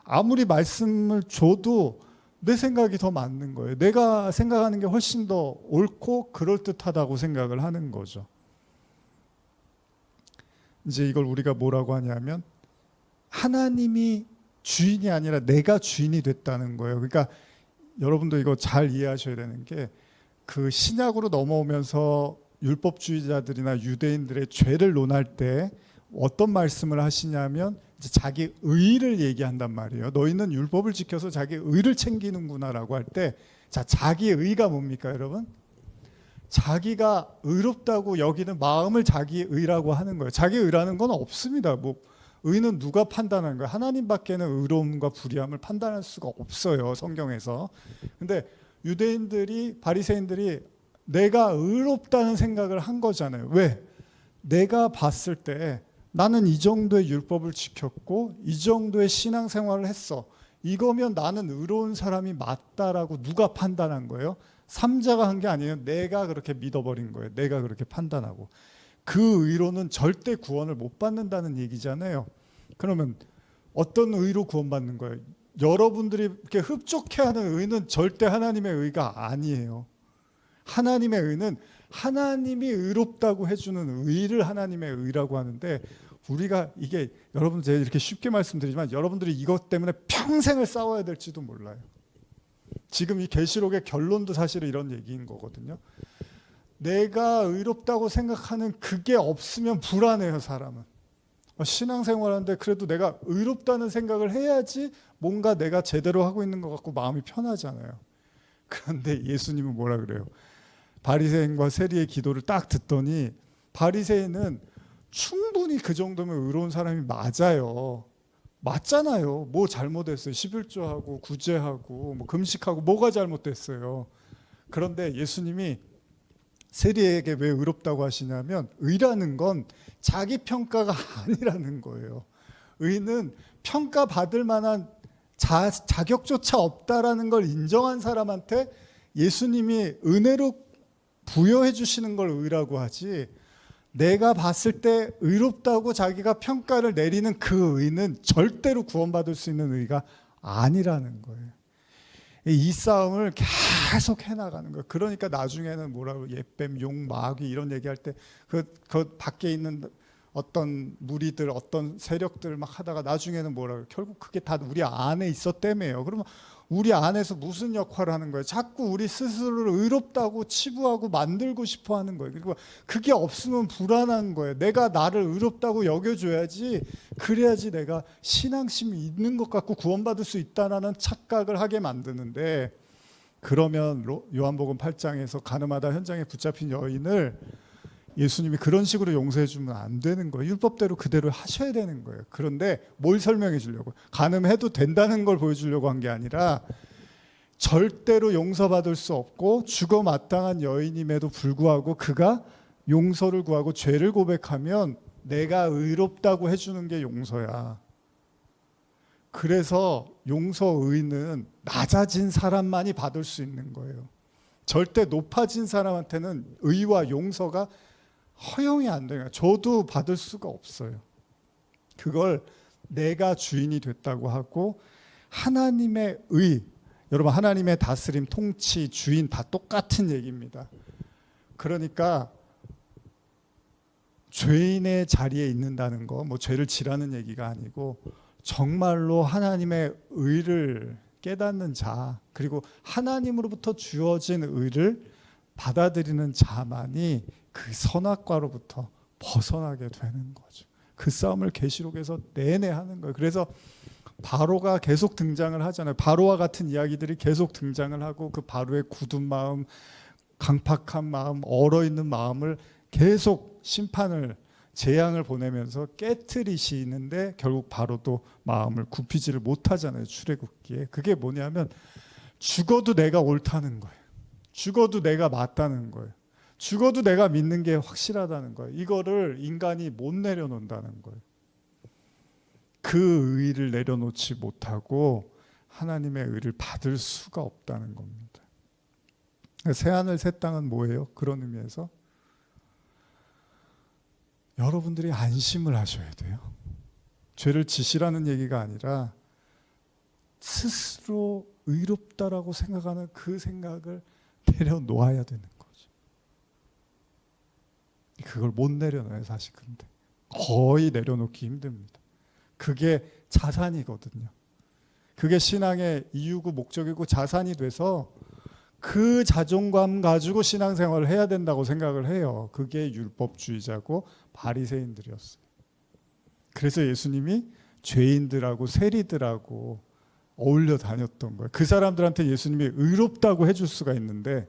아무리 말씀을 줘도 내 생각이 더 맞는 거예요. 내가 생각하는 게 훨씬 더 옳고 그럴듯하다고 생각을 하는 거죠. 이제 이걸 우리가 뭐라고 하냐면 하나님이 주인이 아니라 내가 주인이 됐다는 거예요. 그러니까 여러분도 이거 잘 이해하셔야 되는 게 그 신약으로 넘어오면서 율법주의자들이나 유대인들의 죄를 논할 때 어떤 말씀을 하시냐면 이제 자기 의를 얘기한단 말이에요. 너희는 율법을 지켜서 자기 의를 챙기는구나라고 할 때 자, 자기 의가 뭡니까, 여러분? 자기가 의롭다고 여기는 마음을 자기 의라고 하는 거예요. 자기 의라는 건 없습니다. 뭐 의는 누가 판단하는 거예요? 하나님밖에는 의로움과 불의함을 판단할 수가 없어요, 성경에서. 근데 유대인들이 바리새인들이 내가 의롭다는 생각을 한 거잖아요. 왜? 내가 봤을 때 나는 이 정도의 율법을 지켰고 이 정도의 신앙생활을 했어. 이거면 나는 의로운 사람이 맞다라고 누가 판단한 거예요? 삼자가 한 게 아니에요. 내가 그렇게 믿어버린 거예요. 내가 그렇게 판단하고. 그 의로는 절대 구원을 못 받는다는 얘기잖아요. 그러면 어떤 의로 구원받는 거예요? 여러분들이 이렇게 흡족해하는 의는 절대 하나님의 의가 아니에요. 하나님의 의는 하나님이 의롭다고 해주는 의를 하나님의 의라고 하는데 우리가 이게 여러분 제가 이렇게 쉽게 말씀드리지만 여러분들이 이것 때문에 평생을 싸워야 될지도 몰라요. 지금 이 계시록의 결론도 사실 이런 얘기인 거거든요. 내가 의롭다고 생각하는 그게 없으면 불안해요, 사람은. 신앙생활하는데 그래도 내가 의롭다는 생각을 해야지 뭔가 내가 제대로 하고 있는 것 같고 마음이 편하잖아요. 그런데 예수님은 뭐라 그래요? 바리새인과 세리의 기도를 딱 듣더니 바리새인은 충분히 그 정도면 의로운 사람이 맞아요. 맞잖아요. 뭐 잘못했어요. 11조하고 구제하고 뭐 금식하고 뭐가 잘못됐어요. 그런데 예수님이 세리에게 왜 의롭다고 하시냐면 의라는 건 자기 평가가 아니라는 거예요. 의는 평가받을 만한 자격조차 없다라는 걸 인정한 사람한테 예수님이 은혜로 부여해 주시는 걸 의라고 하지, 내가 봤을 때 의롭다고 자기가 평가를 내리는 그 의는 절대로 구원받을 수 있는 의가 아니라는 거예요. 이 싸움을 계속 해나가는 거예요. 그러니까 나중에는 뭐라고 옛뱀, 용, 마귀 이런 얘기할 때 그 밖에 있는 어떤 무리들, 어떤 세력들 막 하다가 나중에는 뭐라고, 결국 그게 다 우리 안에 있었다며요. 그러면 우리 안에서 무슨 역할을 하는 거예요? 자꾸 우리 스스로를 의롭다고 치부하고 만들고 싶어 하는 거예요. 그리고 그게 없으면 불안한 거예요. 내가 나를 의롭다고 여겨줘야지, 그래야지 내가 신앙심이 있는 것 같고 구원받을 수 있다는 착각을 하게 만드는데, 그러면 요한복음 8장에서 가늠하다 현장에 붙잡힌 여인을 예수님이 그런 식으로 용서해 주면 안 되는 거예요. 율법대로 그대로 하셔야 되는 거예요. 그런데 뭘 설명해 주려고? 가늠해도 된다는 걸 보여주려고 한 게 아니라, 절대로 용서받을 수 없고 죽어 마땅한 여인임에도 불구하고 그가 용서를 구하고 죄를 고백하면 내가 의롭다고 해주는 게 용서야. 그래서 용서의는 낮아진 사람만이 받을 수 있는 거예요. 절대 높아진 사람한테는 의와 용서가 허용이 안 돼요. 저도 받을 수가 없어요. 그걸 내가 주인이 됐다고 하고, 하나님의 의, 여러분 하나님의 다스림, 통치, 주인 다 똑같은 얘기입니다. 그러니까 죄인의 자리에 있는다는 거, 뭐 죄를 지라는 얘기가 아니고 정말로 하나님의 의를 깨닫는 자, 그리고 하나님으로부터 주어진 의를 받아들이는 자만이 그 선악과로부터 벗어나게 되는 거죠. 그 싸움을 계시록에서 내내 하는 거예요. 그래서 바로가 계속 등장을 하잖아요. 바로와 같은 이야기들이 계속 등장을 하고, 그 바로의 굳은 마음, 강팍한 마음, 얼어있는 마음을 계속 심판을, 재앙을 보내면서 깨트리시는데 결국 바로도 마음을 굽히지를 못하잖아요. 출애굽기에. 그게 뭐냐면 죽어도 내가 옳다는 거예요. 죽어도 내가 맞다는 거예요. 죽어도 내가 믿는 게 확실하다는 거예요. 이거를 인간이 못 내려놓는다는 거예요. 그 의를 내려놓지 못하고 하나님의 의를 받을 수가 없다는 겁니다. 새하늘 새 땅은 뭐예요? 그런 의미에서 여러분들이 안심을 하셔야 돼요. 죄를 지시라는 얘기가 아니라 스스로 의롭다라고 생각하는 그 생각을 내려놓아야 되는 거죠. 그걸 못 내려놔요, 사실. 근데 거의 내려놓기 힘듭니다. 그게 자산이거든요. 그게 신앙의 이유고 목적이고 자산이 돼서 그 자존감 가지고 신앙생활을 해야 된다고 생각을 해요. 그게 율법주의자고 바리새인들이었어요. 그래서 예수님이 죄인들하고 세리들하고 어울려 다녔던 거예요. 그 사람들한테 예수님이 의롭다고 해줄 수가 있는데,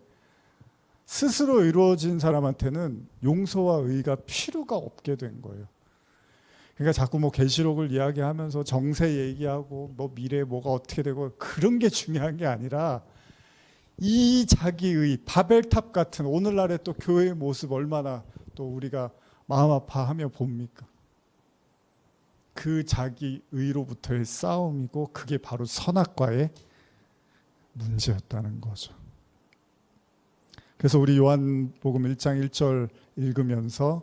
스스로 의로워진 사람한테는 용서와 의가 필요가 없게 된 거예요. 그러니까 자꾸 뭐 계시록을 이야기하면서 정세 얘기하고 뭐 미래 뭐가 어떻게 되고 그런 게 중요한 게 아니라, 이 자기의 바벨탑 같은 오늘날의 또 교회의 모습 얼마나 또 우리가 마음 아파하며 봅니까? 그 자기 의로부터의 싸움이고, 그게 바로 선악과의 문제였다는 거죠. 그래서 우리 요한복음 1장 1절 읽으면서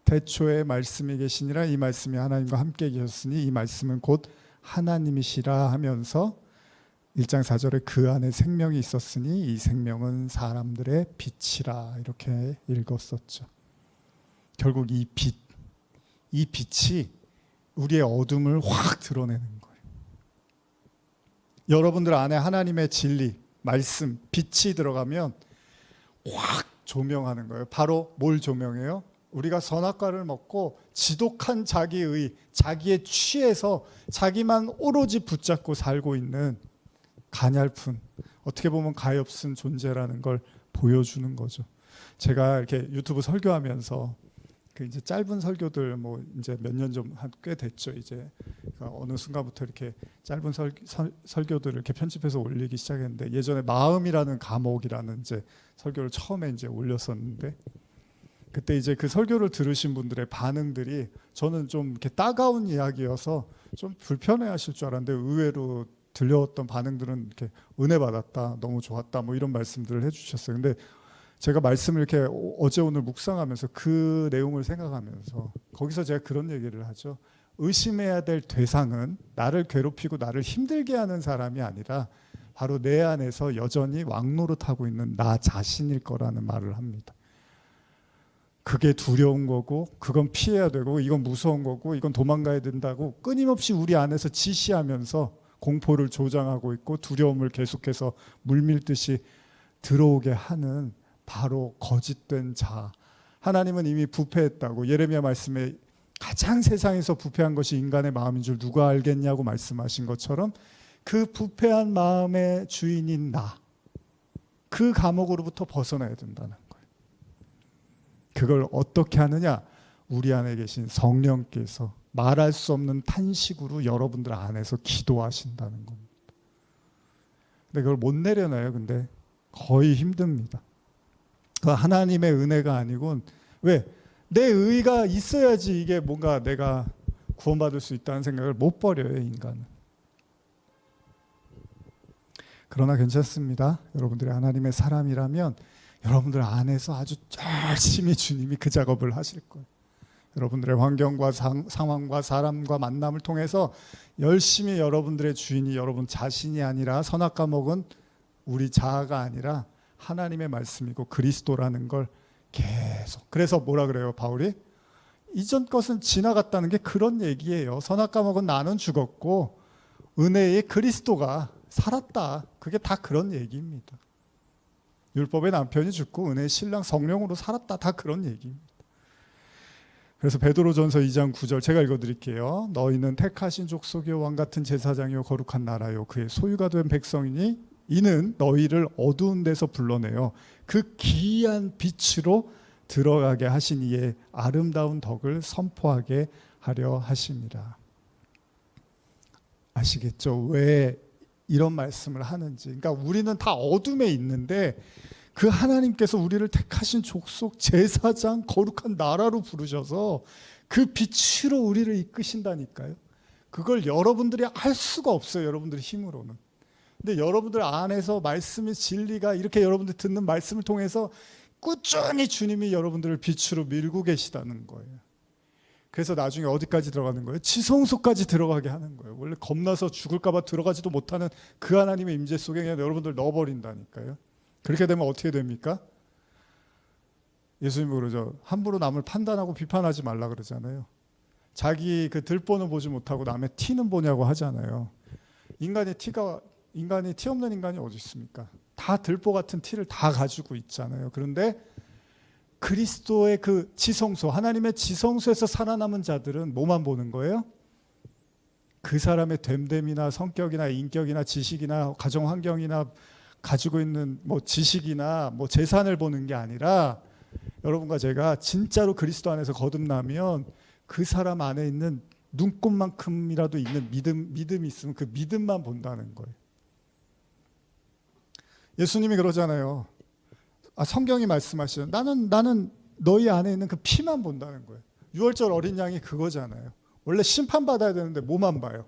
태초에 말씀이 계시니라, 이 말씀이 하나님과 함께 계셨으니 이 말씀은 곧 하나님이시라 하면서 1장 4절에 그 안에 생명이 있었으니 이 생명은 사람들의 빛이라, 이렇게 읽었었죠. 결국 이 빛이 우리의 어둠을 확 드러내는 거예요. 여러분들 안에 하나님의 진리, 말씀, 빛이 들어가면 확 조명하는 거예요. 바로 뭘 조명해요? 우리가 선악과를 먹고 지독한 자기의, 자기에 취해서 자기만 오로지 붙잡고 살고 있는 가냘픈 어떻게 보면 가엾은 존재라는 걸 보여주는 거죠. 제가 이렇게 유튜브 설교하면서 그 이제 짧은 설교들 뭐 이제 몇 년 좀 꽤 됐죠. 이제 그러니까 어느 순간부터 이렇게 짧은 설교들을 이렇게 편집해서 올리기 시작했는데, 예전에 마음이라는 감옥이라는 이제 설교를 처음에 이제 올렸었는데, 그때 이제 그 설교를 들으신 분들의 반응들이 저는 좀 이렇게 따가운 이야기여서 좀 불편해하실 줄 알았는데, 의외로 들려왔던 반응들은 이렇게 은혜 받았다, 너무 좋았다, 뭐 이런 말씀들을 해주셨어요. 근데 제가 말씀을 이렇게 어제 오늘 묵상하면서 그 내용을 생각하면서 거기서 제가 그런 얘기를 하죠. 의심해야 될 대상은 나를 괴롭히고 나를 힘들게 하는 사람이 아니라 바로 내 안에서 여전히 왕노릇하고 있는 나 자신일 거라는 말을 합니다. 그게 두려운 거고, 그건 피해야 되고, 이건 무서운 거고, 이건 도망가야 된다고 끊임없이 우리 안에서 지시하면서 공포를 조장하고 있고 두려움을 계속해서 물밀듯이 들어오게 하는 바로 거짓된 자. 하나님은 이미 부패했다고, 예레미야 말씀에 가장 세상에서 부패한 것이 인간의 마음인 줄 누가 알겠냐고 말씀하신 것처럼, 그 부패한 마음의 주인인 나, 그 감옥으로부터 벗어나야 된다는 거예요. 그걸 어떻게 하느냐? 우리 안에 계신 성령께서 말할 수 없는 탄식으로 여러분들 안에서 기도하신다는 겁니다. 근데 그걸 못 내려놔요. 근데 거의 힘듭니다. 그 하나님의 은혜가 아니고, 왜? 내 의가 있어야지 이게 뭔가 내가 구원받을 수 있다는 생각을 못 버려요, 인간은. 그러나 괜찮습니다. 여러분들이 하나님의 사람이라면 여러분들 안에서 아주 열심히 주님이 그 작업을 하실 거예요. 여러분들의 환경과 상황과 사람과 만남을 통해서 열심히 여러분들의 주인이 여러분 자신이 아니라, 선악과목은 우리 자아가 아니라 하나님의 말씀이고 그리스도라는 걸 계속. 그래서 뭐라 그래요, 바울이? 이전 것은 지나갔다는 게 그런 얘기예요. 선악과목은 나는 죽었고 은혜의 그리스도가 살았다. 그게 다 그런 얘기입니다. 율법의 남편이 죽고 은혜의 신랑 성령으로 살았다. 다 그런 얘기입니다. 그래서 베드로전서 2장 9절 제가 읽어드릴게요. 너희는 택하신 족속이요 왕같은 제사장이요 거룩한 나라요 그의 소유가 된 백성이니 이는 너희를 어두운 데서 불러내어 그 기이한 빛으로 들어가게 하신 이의 아름다운 덕을 선포하게 하려 하심이라. 아시겠죠? 왜 이런 말씀을 하는지. 그러니까 우리는 다 어둠에 있는데 그 하나님께서 우리를 택하신 족속, 제사장, 거룩한 나라로 부르셔서 그 빛으로 우리를 이끄신다니까요. 그걸 여러분들이 할 수가 없어요. 여러분들의 힘으로는. 근데 여러분들 안에서 말씀의 진리가 이렇게 여러분들 듣는 말씀을 통해서 꾸준히 주님이 여러분들을 빛으로 밀고 계시다는 거예요. 그래서 나중에 어디까지 들어가는 거예요? 지성소까지 들어가게 하는 거예요. 원래 겁나서 죽을까 봐 들어가지도 못하는 그 하나님의 임재 속에 그냥 여러분들 넣어버린다니까요. 그렇게 되면 어떻게 됩니까? 예수님이 그러죠. 함부로 남을 판단하고 비판하지 말라 그러잖아요. 자기 그 들보는 보지 못하고 남의 티는 보냐고 하잖아요. 인간이 티 없는 인간이 어디 있습니까? 다 들보 같은 티를 다 가지고 있잖아요. 그런데 그리스도의 그 지성소, 하나님의 지성소에서 살아남은 자들은 뭐만 보는 거예요? 그 사람의 됨됨이나 성격이나 인격이나 지식이나 가정 환경이나 가지고 있는 뭐 지식이나 뭐 재산을 보는 게 아니라, 여러분과 제가 진짜로 그리스도 안에서 거듭나면 그 사람 안에 있는 눈꽃만큼이라도 있는 믿음이 있으면 그 믿음만 본다는 거예요. 예수님이 그러잖아요. 성경이 말씀하시죠. 나는 너희 안에 있는 그 피만 본다는 거예요. 유월절 어린 양이 그거잖아요. 원래 심판받아야 되는데 뭐만 봐요?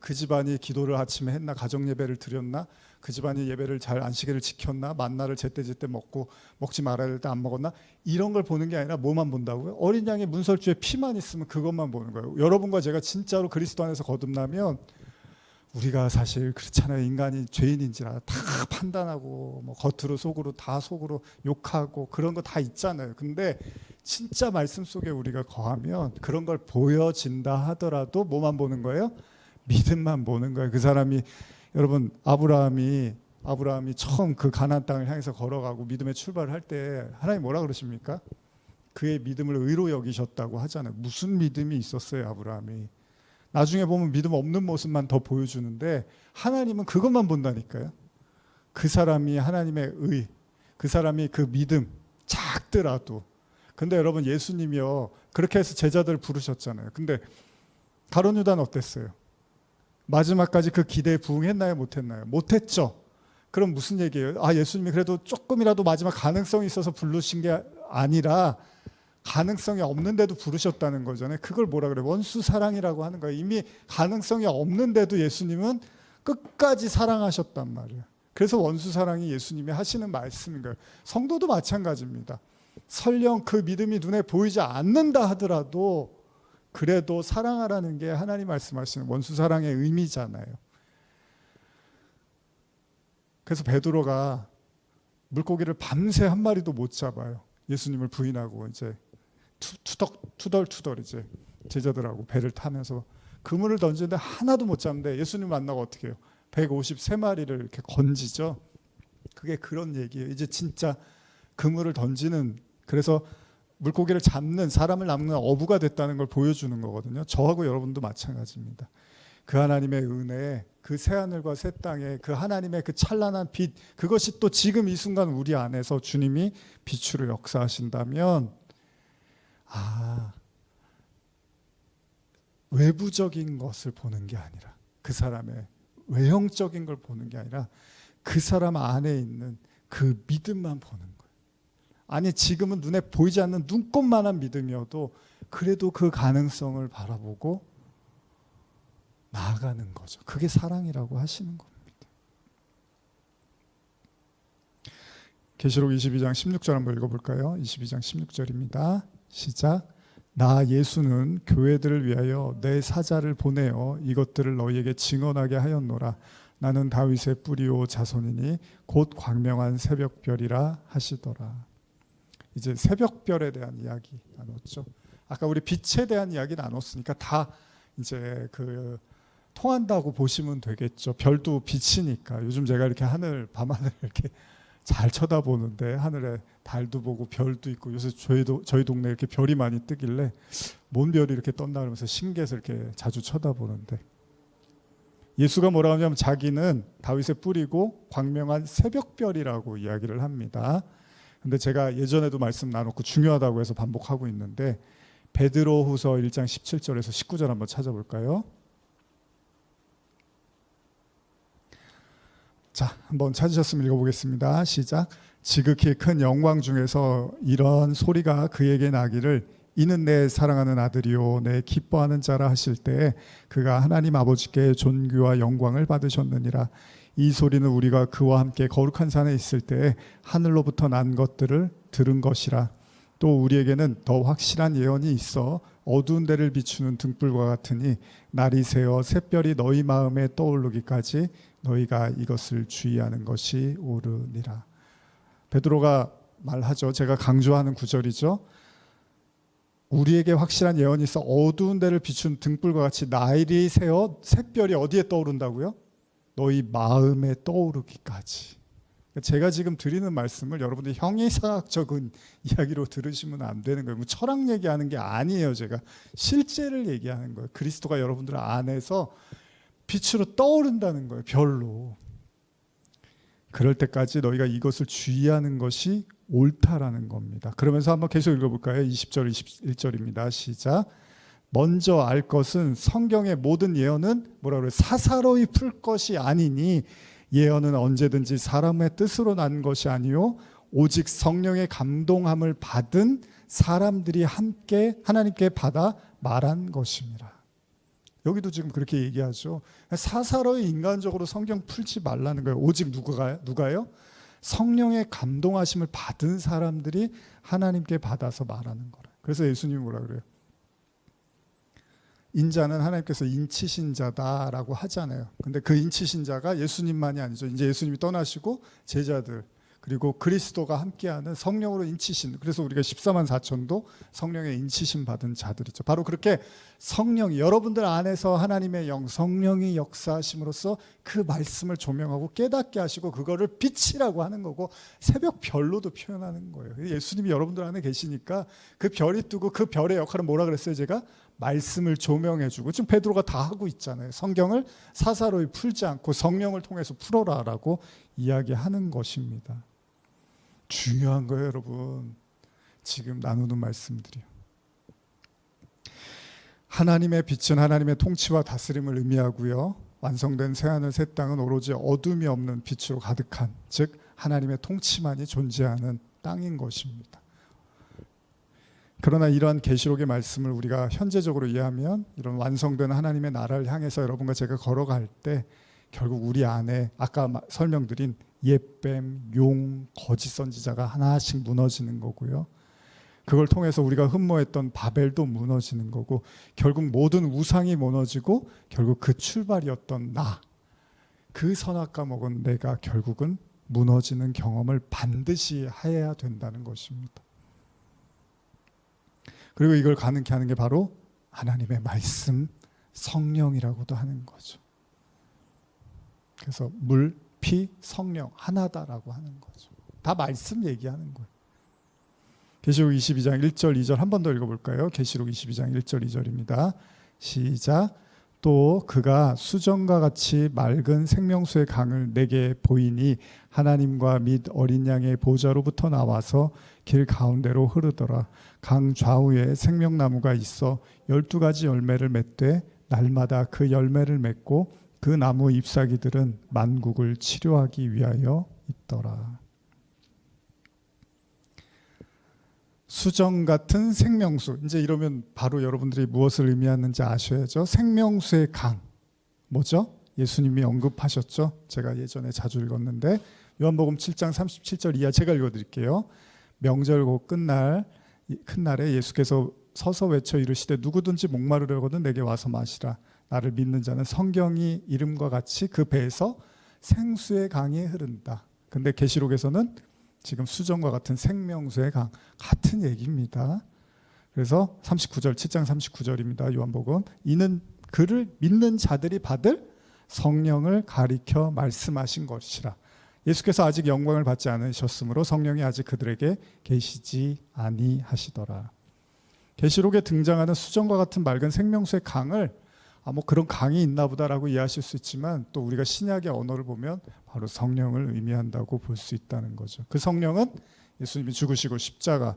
그 집안이 기도를 아침에 했나, 가정 예배를 드렸나, 그 집안이 예배를 잘 안식일을 지켰나, 만나를 제때제때 먹고 먹지 말아야 될 때 안 먹었나, 이런 걸 보는 게 아니라 뭐만 본다고요? 어린 양의 문설주에 피만 있으면 그것만 보는 거예요. 여러분과 제가 진짜로 그리스도 안에서 거듭나면 우리가 사실 그렇잖아요. 인간이 죄인인지라 다 판단하고 뭐 겉으로 속으로 다 속으로 욕하고 그런 거 다 있잖아요. 근데 진짜 말씀 속에 우리가 거하면 그런 걸 보여진다 하더라도 뭐만 보는 거예요? 믿음만 보는 거예요. 그 사람이, 여러분, 아브라함이 처음 그 가나안 땅을 향해서 걸어가고 믿음의 출발을 할 때 하나님 뭐라 그러십니까? 그의 믿음을 의로 여기셨다고 하잖아요. 무슨 믿음이 있었어요, 아브라함이? 나중에 보면 믿음 없는 모습만 더 보여주는데 하나님은 그것만 본다니까요. 그 사람이 하나님의 의, 그 사람이 그 믿음 작더라도. 근데 여러분 예수님이요 그렇게 해서 제자들 부르셨잖아요. 근데 가룟 유다는 어땠어요? 마지막까지 그 기대에 부응했나요? 못했나요? 못했죠. 그럼 무슨 얘기예요? 아, 예수님이 그래도 조금이라도 마지막 가능성이 있어서 부르신 게 아니라 가능성이 없는데도 부르셨다는 거잖아요. 그걸 뭐라 그래요? 원수 사랑이라고 하는 거예요. 이미 가능성이 없는데도 예수님은 끝까지 사랑하셨단 말이에요. 그래서 원수 사랑이 예수님이 하시는 말씀인 거예요. 성도도 마찬가지입니다. 설령 그 믿음이 눈에 보이지 않는다 하더라도 그래도 사랑하라는 게 하나님 말씀하시는 원수 사랑의 의미잖아요. 그래서 베드로가 물고기를 밤새 한 마리도 못 잡아요. 예수님을 부인하고 이제 투덜투덜 이제 제자들하고 배를 타면서 그물을 던지는데 하나도 못 잡는데 예수님 만나고 어떻게 해요? 153마리를 이렇게 건지죠. 그게 그런 얘기예요. 이제 진짜 그물을 던지는, 그래서 물고기를 잡는, 사람을 낚는 어부가 됐다는 걸 보여주는 거거든요. 저하고 여러분도 마찬가지입니다. 그 하나님의 은혜, 그 새하늘과 새 땅에 그 하나님의 그 찬란한 빛, 그것이 또 지금 이 순간 우리 안에서 주님이 빛으로 역사하신다면, 외부적인 것을 보는 게 아니라, 그 사람의 외형적인 걸 보는 게 아니라 그 사람 안에 있는 그 믿음만 보는 거예요. 아니 지금은 눈에 보이지 않는 눈꽃만한 믿음이어도 그래도 그 가능성을 바라보고 나아가는 거죠. 그게 사랑이라고 하시는 겁니다. 계시록 22장 16절 한번 읽어볼까요? 22장 16절입니다. 시작. 나 예수는 교회들을 위하여 내 사자를 보내어 이것들을 너희에게 증언하게 하였노라. 나는 다윗의 뿌리오 자손이니 곧 광명한 새벽별이라 하시더라. 이제 새벽별에 대한 이야기 나눴죠. 아까 우리 빛에 대한 이야기 나눴으니까 다 이제 그 통한다고 보시면 되겠죠. 별도 빛이니까. 요즘 제가 이렇게 밤하늘 이렇게 잘 쳐다보는데 하늘에 달도 보고 별도 있고 요새 저희 동네에 이렇게 별이 많이 뜨길래 뭔 별이 이렇게 떴나 그러면서 신기해서 이렇게 자주 쳐다보는데, 예수가 뭐라고 하냐면 자기는 다윗의 뿌리고 광명한 새벽별이라고 이야기를 합니다. 근데 제가 예전에도 말씀 나눴고 중요하다고 해서 반복하고 있는데 베드로후서 1장 17절에서 19절 한번 찾아볼까요? 자, 한번 찾으셨으면 읽어보겠습니다. 시작. 지극히 큰 영광 중에서 이런 소리가 그에게 나기를 이는 내 사랑하는 아들이요 내 기뻐하는 자라 하실 때 그가 하나님 아버지께 존귀와 영광을 받으셨느니라. 이 소리는 우리가 그와 함께 거룩한 산에 있을 때 하늘로부터 난 것들을 들은 것이라. 또 우리에게는 더 확실한 예언이 있어 어두운 데를 비추는 등불과 같으니 날이 새어 샛별이 너희 마음에 떠오르기까지 너희가 이것을 주의하는 것이 옳으니라. 베드로가 말하죠. 제가 강조하는 구절이죠. 우리에게 확실한 예언이 있어 어두운 데를 비추는 등불과 같이 날이 새어 샛별이 어디에 떠오른다고요? 너희 마음에 떠오르기까지. 제가 지금 드리는 말씀을 여러분들이 형이상학적인 이야기로 들으시면 안 되는 거예요. 철학 얘기하는 게 아니에요. 제가 실제를 얘기하는 거예요. 그리스도가 여러분들 안에서 빛으로 떠오른다는 거예요. 별로. 그럴 때까지 너희가 이것을 주의하는 것이 옳다라는 겁니다. 그러면서 한번 계속 읽어볼까요? 20절 21절입니다. 시작. 먼저 알 것은 성경의 모든 예언은 뭐라 그래요? 사사로이 풀 것이 아니니 예언은 언제든지 사람의 뜻으로 난 것이 아니요 오직 성령의 감동함을 받은 사람들이 함께 하나님께 받아 말한 것입니다. 여기도 지금 그렇게 얘기하죠. 사사로이 인간적으로 성경 풀지 말라는 거예요. 오직 누가요? 성령의 감동하심을 받은 사람들이 하나님께 받아서 말하는 거라. 그래서 예수님이 뭐라 그래요? 인자는 하나님께서 인치신 자다라고 하잖아요. 근데 그 인치신 자가 예수님만이 아니죠. 이제 예수님이 떠나시고 제자들 그리고 그리스도가 함께하는 성령으로 인치신, 그래서 우리가 14만 4천도 성령의 인치심 받은 자들이죠. 바로 그렇게 성령이 여러분들 안에서 하나님의 영 성령이 역사하심으로써 그 말씀을 조명하고 깨닫게 하시고 그거를 빛이라고 하는 거고 새벽 별로도 표현하는 거예요. 예수님이 여러분들 안에 계시니까 그 별이 뜨고 그 별의 역할은 뭐라 그랬어요? 제가 말씀을 조명해주고, 지금 베드로가 다 하고 있잖아요. 성경을 사사로이 풀지 않고 성령을 통해서 풀어라라고 이야기하는 것입니다. 중요한 거예요, 여러분. 지금 나누는 말씀들이요. 하나님의 빛은 하나님의 통치와 다스림을 의미하고요. 완성된 새하늘 새 땅은 오로지 어둠이 없는 빛으로 가득한, 즉 하나님의 통치만이 존재하는 땅인 것입니다. 그러나 이러한 계시록의 말씀을 우리가 현재적으로 이해하면 이런 완성된 하나님의 나라를 향해서 여러분과 제가 걸어갈 때 결국 우리 안에 아까 설명드린 옛뱀, 용, 거짓 선지자가 하나씩 무너지는 거고요. 그걸 통해서 우리가 흠모했던 바벨도 무너지는 거고, 결국 모든 우상이 무너지고 결국 그 출발이었던 나, 그 선악과 먹은 내가 결국은 무너지는 경험을 반드시 해야 된다는 것입니다. 그리고 이걸 가능케 하는 게 바로 하나님의 말씀, 성령이라고도 하는 거죠. 그래서 물, 피, 성령 하나다라고 하는 거죠. 다 말씀 얘기하는 거예요. 계시록 22장 1절 2절 한 번 더 읽어볼까요? 계시록 22장 1절 2절입니다. 시작. 또 그가 수정과 같이 맑은 생명수의 강을 내게 보이니 하나님과 및 어린 양의 보좌로부터 나와서 길 가운데로 흐르더라. 강 좌우에 생명나무가 있어 12가지 열매를 맺되 날마다 그 열매를 맺고 그 나무 잎사귀들은 만국을 치료하기 위하여 있더라. 수정 같은 생명수. 이제 이러면 바로 여러분들이 무엇을 의미하는지 아셔야죠. 생명수의 강. 뭐죠? 예수님이 언급하셨죠. 제가 예전에 자주 읽었는데 요한복음 7장 37절 이하 제가 읽어드릴게요. 명절 곧 끝날 큰 날에 예수께서 서서 외쳐 이르시되 누구든지 목마르려거든 내게 와서 마시라. 나를 믿는 자는 성경이 이름과 같이 그 배에서 생수의 강이 흐른다. 근데 계시록에서는 지금 수정과 같은 생명수의 강, 같은 얘기입니다. 그래서 39절, 7장 39절입니다. 요한복음. 이는 그를 믿는 자들이 받을 성령을 가리켜 말씀하신 것이라. 예수께서 아직 영광을 받지 않으셨으므로 성령이 아직 그들에게 계시지 아니하시더라. 계시록에 등장하는 수정과 같은 맑은 생명수의 강을 뭐 그런 강이 있나 보다라고 이해하실 수 있지만, 또 우리가 신약의 언어를 보면 바로 성령을 의미한다고 볼 수 있다는 거죠. 그 성령은 예수님이 죽으시고 십자가,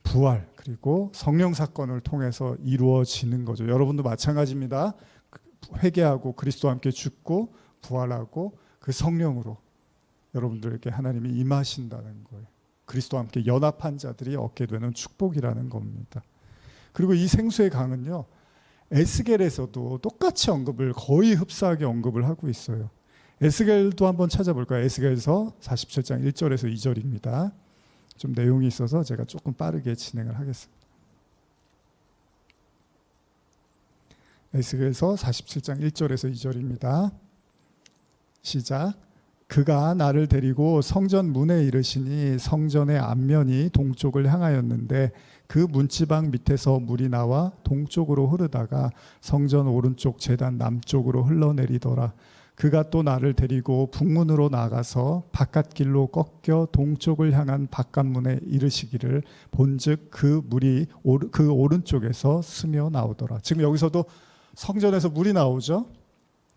부활, 그리고 성령 사건을 통해서 이루어지는 거죠. 여러분도 마찬가지입니다. 회개하고 그리스도와 함께 죽고 부활하고 그 성령으로 여러분들에게 하나님이 임하신다는 거예요. 그리스도와 함께 연합한 자들이 얻게 되는 축복이라는 겁니다. 그리고 이 생수의 강은요, 에스겔에서도 똑같이 언급을, 거의 흡사하게 언급을 하고 있어요. 에스겔도 한번 찾아볼까요? 에스겔서 47장 1절에서 2절입니다. 좀 내용이 있어서 제가 조금 빠르게 진행을 하겠습니다. 에스겔서 47장 1절에서 2절입니다. 시작. 그가 나를 데리고 성전 문에 이르시니 성전의 앞면이 동쪽을 향하였는데 그 문지방 밑에서 물이 나와 동쪽으로 흐르다가 성전 오른쪽 제단 남쪽으로 흘러내리더라. 그가 또 나를 데리고 북문으로 나가서 바깥길로 꺾여 동쪽을 향한 바깥문에 이르시기를 본즉 그 물이 그 오른쪽에서 스며 나오더라. 지금 여기서도 성전에서 물이 나오죠.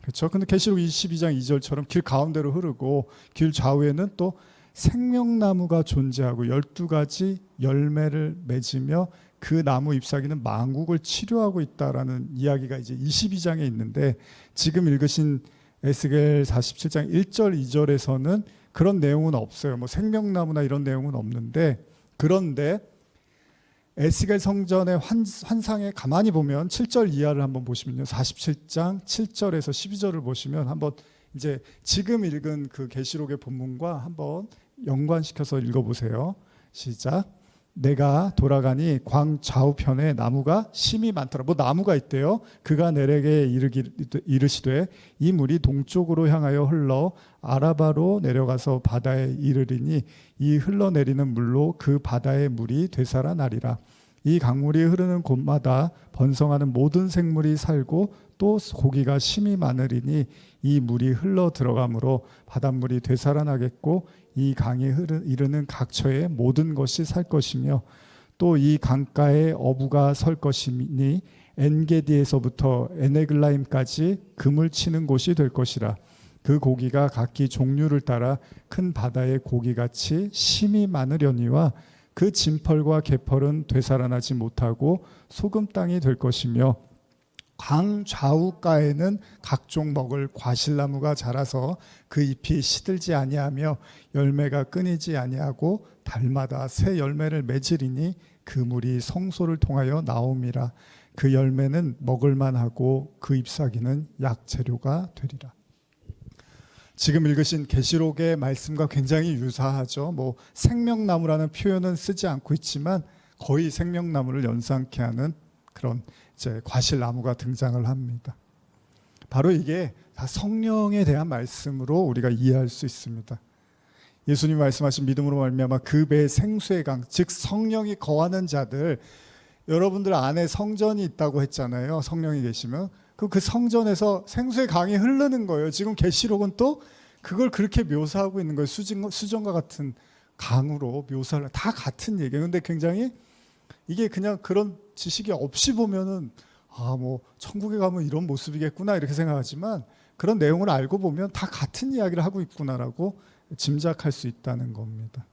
그렇죠? 근데 계시록 22장 2절처럼 길 가운데로 흐르고 길 좌우에는 또 생명나무가 존재하고 12가지 열매를 맺으며 그 나무 잎사귀는 만국을 치료하고 있다라는 이야기가 이제 22장에 있는데, 지금 읽으신 에스겔 47장 1절 2절에서는 그런 내용은 없어요. 뭐 생명나무나 이런 내용은 없는데, 그런데 에스겔 성전의 환상에 가만히 보면 7절 이하를 한번 보시면요, 47장 7절에서 12절을 보시면 한번 이제 지금 읽은 그 계시록의 본문과 한번 연관시켜서 읽어보세요. 시작. 내가 돌아가니 광 좌우편에 나무가 심이 많더라. 뭐 나무가 있대요. 그가 내게 이르시되 이 물이 동쪽으로 향하여 흘러 아라바로 내려가서 바다에 이르리니 이 흘러내리는 물로 그 바다의 물이 되살아나리라. 이 강물이 흐르는 곳마다 번성하는 모든 생물이 살고 또 고기가 심이 많으리니 이 물이 흘러 들어가므로 바닷물이 되살아나겠고 이 강이 이르는 각처에 모든 것이 살 것이며 또 이 강가에 어부가 설 것이니 엔게디에서부터 에네글라임까지 금을 치는 곳이 될 것이라. 그 고기가 각기 종류를 따라 큰 바다의 고기같이 심이 많으려니와 그 진펄과 개펄은 되살아나지 못하고 소금 땅이 될 것이며 강 좌우가에는 각종 먹을 과실나무가 자라서 그 잎이 시들지 아니하며 열매가 끊이지 아니하고 달마다 새 열매를 맺으리니 그 물이 성소를 통하여 나옴이라. 그 열매는 먹을만하고 그 잎사귀는 약재료가 되리라. 지금 읽으신 계시록의 말씀과 굉장히 유사하죠. 뭐 생명나무라는 표현은 쓰지 않고 있지만 거의 생명나무를 연상케 하는 그런 이제 과실나무가 등장을 합니다. 바로 이게 다 성령에 대한 말씀으로 우리가 이해할 수 있습니다. 예수님 말씀하신 믿음으로 말미암아 그 배에 생수의 강, 즉 성령이 거하는 자들, 여러분들 안에 성전이 있다고 했잖아요. 성령이 계시면 그 성전에서 생수의 강이 흐르는 거예요. 지금 계시록은 또 그걸 그렇게 묘사하고 있는 거예요. 수정과 같은 강으로 묘사를, 다 같은 얘기예요. 그런데 굉장히 이게 그냥 그런 지식이 없이 보면은 뭐 천국에 가면 이런 모습이겠구나 이렇게 생각하지만 그런 내용을 알고 보면 다 같은 이야기를 하고 있구나라고 짐작할 수 있다는 겁니다.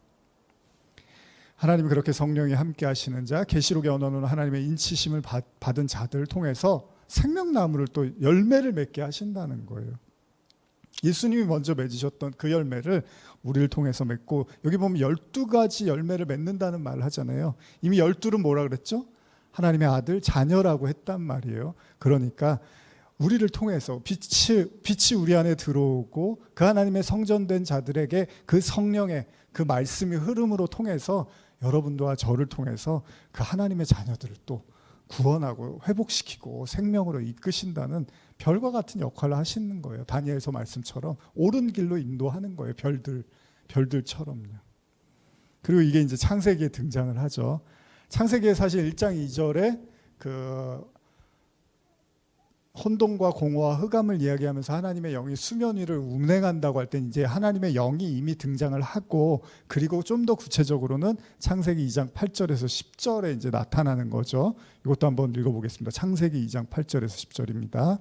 하나님이 그렇게 성령이 함께 하시는 자, 계시록의 언어는 하나님의 인치심을 받은 자들을 통해서 생명나무를 또 열매를 맺게 하신다는 거예요. 예수님이 먼저 맺으셨던 그 열매를 우리를 통해서 맺고, 여기 보면 12가지 열매를 맺는다는 말을 하잖아요. 이미 12는 뭐라 그랬죠? 하나님의 아들 자녀라고 했단 말이에요. 그러니까 우리를 통해서 빛이 우리 안에 들어오고 그 하나님의 성전된 자들에게 그 성령의 그 말씀이 흐름으로 통해서 여러분과 저를 통해서 그 하나님의 자녀들을 또 구원하고 회복시키고 생명으로 이끄신다는 별과 같은 역할을 하시는 거예요. 다니엘서 말씀처럼 옳은 길로 인도하는 거예요. 별들처럼요. 그리고 이게 이제 창세기에 등장을 하죠. 창세기에 사실 1장 2절에 그 혼돈과 공허와 흑암을 이야기하면서 하나님의 영이 수면 위를 운행한다고 할 때 이제 하나님의 영이 이미 등장을 하고, 그리고 좀 더 구체적으로는 창세기 2장 8절에서 10절에 이제 나타나는 거죠. 이것도 한번 읽어보겠습니다. 창세기 2장 8절에서 10절입니다.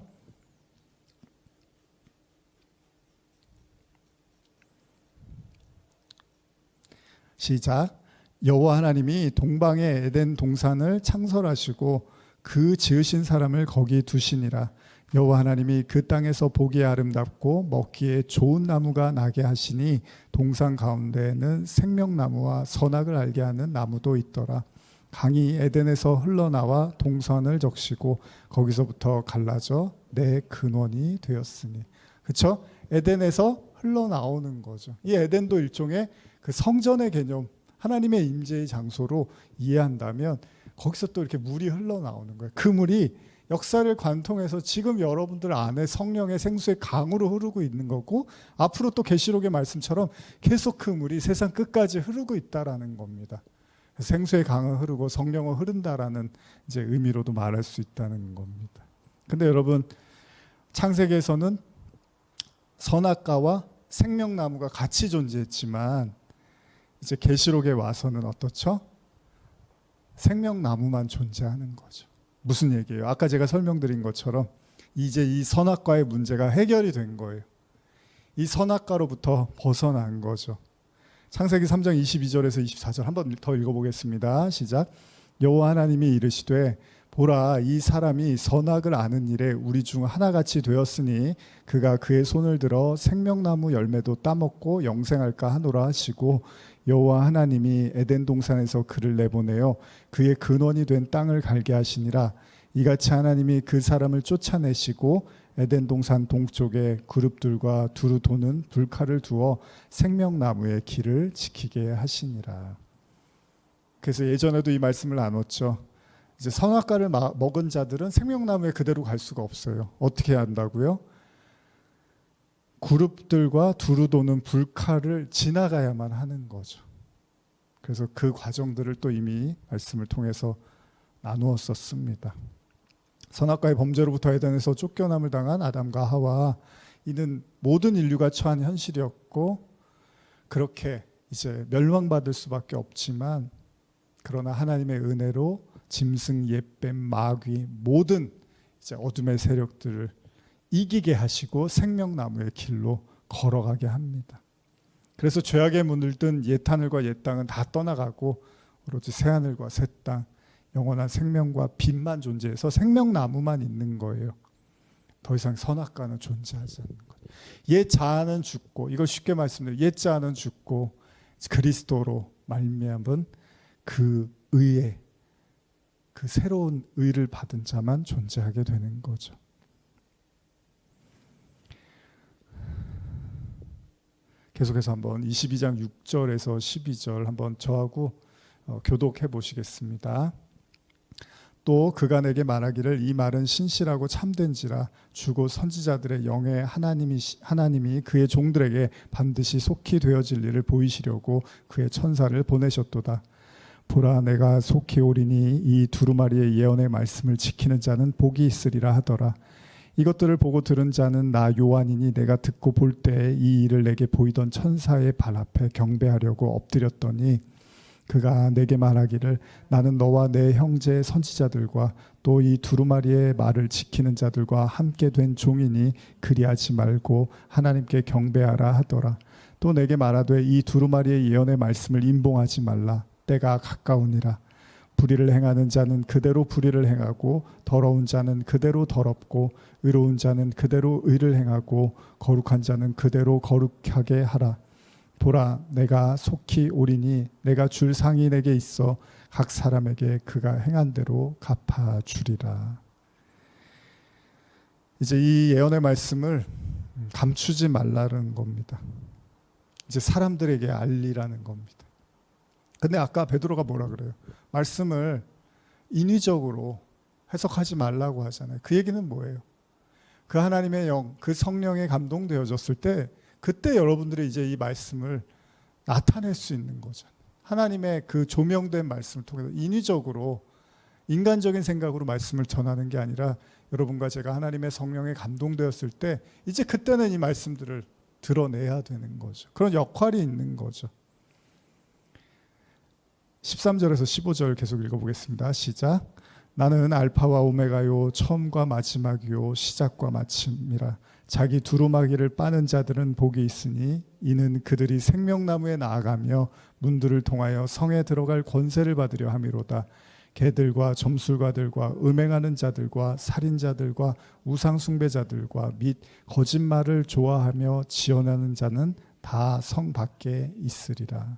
시작. 여호와 하나님이 동방에 에덴 동산을 창설하시고 그 지으신 사람을 거기 두시니라. 여호와 하나님이 그 땅에서 보기에 아름답고 먹기에 좋은 나무가 나게 하시니 동산 가운데에는 생명나무와 선악을 알게 하는 나무도 있더라. 강이 에덴에서 흘러나와 동산을 적시고 거기서부터 갈라져 내 근원이 되었으니. 그렇죠? 에덴에서 흘러나오는 거죠. 이 에덴도 일종의 그 성전의 개념, 하나님의 임재의 장소로 이해한다면 거기서 또 이렇게 물이 흘러나오는 거예요. 그 물이 역사를 관통해서 지금 여러분들 안에 성령의 생수의 강으로 흐르고 있는 거고, 앞으로 또 계시록의 말씀처럼 계속 그 물이 세상 끝까지 흐르고 있다라는 겁니다. 생수의 강은 흐르고 성령은 흐른다라는 이제 의미로도 말할 수 있다는 겁니다. 근데 여러분, 창세기에서는 선악과와 생명나무가 같이 존재했지만 이제 계시록에 와서는 어떻죠? 생명나무만 존재하는 거죠. 무슨 얘기예요? 아까 제가 설명드린 것처럼 이제 이 선악과의 문제가 해결이 된 거예요. 이 선악과로부터 벗어난 거죠. 창세기 3장 22절에서 24절 한번 더 읽어보겠습니다. 시작. 여호와 하나님이 이르시되 보라, 이 사람이 선악을 아는 일에 우리 중 하나같이 되었으니 그가 그의 손을 들어 생명나무 열매도 따먹고 영생할까 하노라 하시고, 여호와 하나님이 에덴 동산에서 그를 내보내어 그의 근원이 된 땅을 갈게 하시니라. 이같이 하나님이 그 사람을 쫓아내시고 에덴 동산 동쪽에 그룹들과 두루 도는 불칼을 두어 생명나무의 길을 지키게 하시니라. 그래서 예전에도 이 말씀을 나눴죠. 이제 선악과를 먹은 자들은 생명나무에 그대로 갈 수가 없어요. 어떻게 해야 한다고요? 그룹들과 두루 도는 불칼을 지나가야만 하는 거죠. 그래서 그 과정들을 또 이미 말씀을 통해서 나누었었습니다. 선악과의 범죄로부터 에덴에서 쫓겨남을 당한 아담과 하와, 이는 모든 인류가 처한 현실이었고 그렇게 이제 멸망받을 수밖에 없지만, 그러나 하나님의 은혜로 짐승, 옅뱀, 마귀 모든 이제 어둠의 세력들을 이기게 하시고 생명나무의 길로 걸어가게 합니다. 그래서 죄악의 문을 뜬 옛 하늘과 옛 땅은 다 떠나가고 오로지 새 하늘과 새 땅, 영원한 생명과 빛만 존재해서 생명나무만 있는 거예요. 더 이상 선악과는 존재하지 않는 거예요. 옛 자아는 죽고, 이걸 쉽게 말씀드려요. 옛 자아는 죽고 그리스도로 말미암은 그 의에, 그 새로운 의를 받은 자만 존재하게 되는 거죠. 계속해서 한번 22장 6절에서 12절 한번 저하고 교독해 보시겠습니다. 또 그가 내게 말하기를 이 말은 신실하고 참된지라 주고 선지자들의 영의 하나님이 그의 종들에게 반드시 속히 되어질 일을 보이시려고 그의 천사를 보내셨도다. 보라, 내가 속히 오리니 이 두루마리의 예언의 말씀을 지키는 자는 복이 있으리라 하더라. 이것들을 보고 들은 자는 나 요한이니 내가 듣고 볼 때에 이 일을 내게 보이던 천사의 발 앞에 경배하려고 엎드렸더니 그가 내게 말하기를 나는 너와 내 형제 선지자들과 또 이 두루마리의 말을 지키는 자들과 함께 된 종이니 그리하지 말고 하나님께 경배하라 하더라. 또 내게 말하되 이 두루마리의 예언의 말씀을 임봉하지 말라. 때가 가까우니라. 불의를 행하는 자는 그대로 불의를 행하고 더러운 자는 그대로 더럽고 의로운 자는 그대로 의를 행하고 거룩한 자는 그대로 거룩하게 하라. 보라, 내가 속히 오리니 내가 줄 상이 내게 있어 각 사람에게 그가 행한 대로 갚아주리라. 이제 이 예언의 말씀을 감추지 말라는 겁니다. 이제 사람들에게 알리라는 겁니다. 근데 아까 베드로가 뭐라 그래요? 말씀을 인위적으로 해석하지 말라고 하잖아요. 그 얘기는 뭐예요? 그 하나님의 영, 그 성령에 감동되어졌을 때 그때 여러분들이 이제 이 말씀을 나타낼 수 있는 거죠. 하나님의 그 조명된 말씀을 통해서 인위적으로 인간적인 생각으로 말씀을 전하는 게 아니라 여러분과 제가 하나님의 성령에 감동되었을 때 이제 그때는 이 말씀들을 드러내야 되는 거죠. 그런 역할이 있는 거죠. 13절에서 15절 계속 읽어보겠습니다. 시작. 나는 알파와 오메가요 처음과 마지막이요 시작과 마침이라. 자기 두루마기를 빠는 자들은 복이 있으니 이는 그들이 생명나무에 나아가며 문들을 통하여 성에 들어갈 권세를 받으려 함이로다. 개들과 점술가들과 음행하는 자들과 살인자들과 우상숭배자들과 및 거짓말을 좋아하며 지원하는 자는 다 성 밖에 있으리라.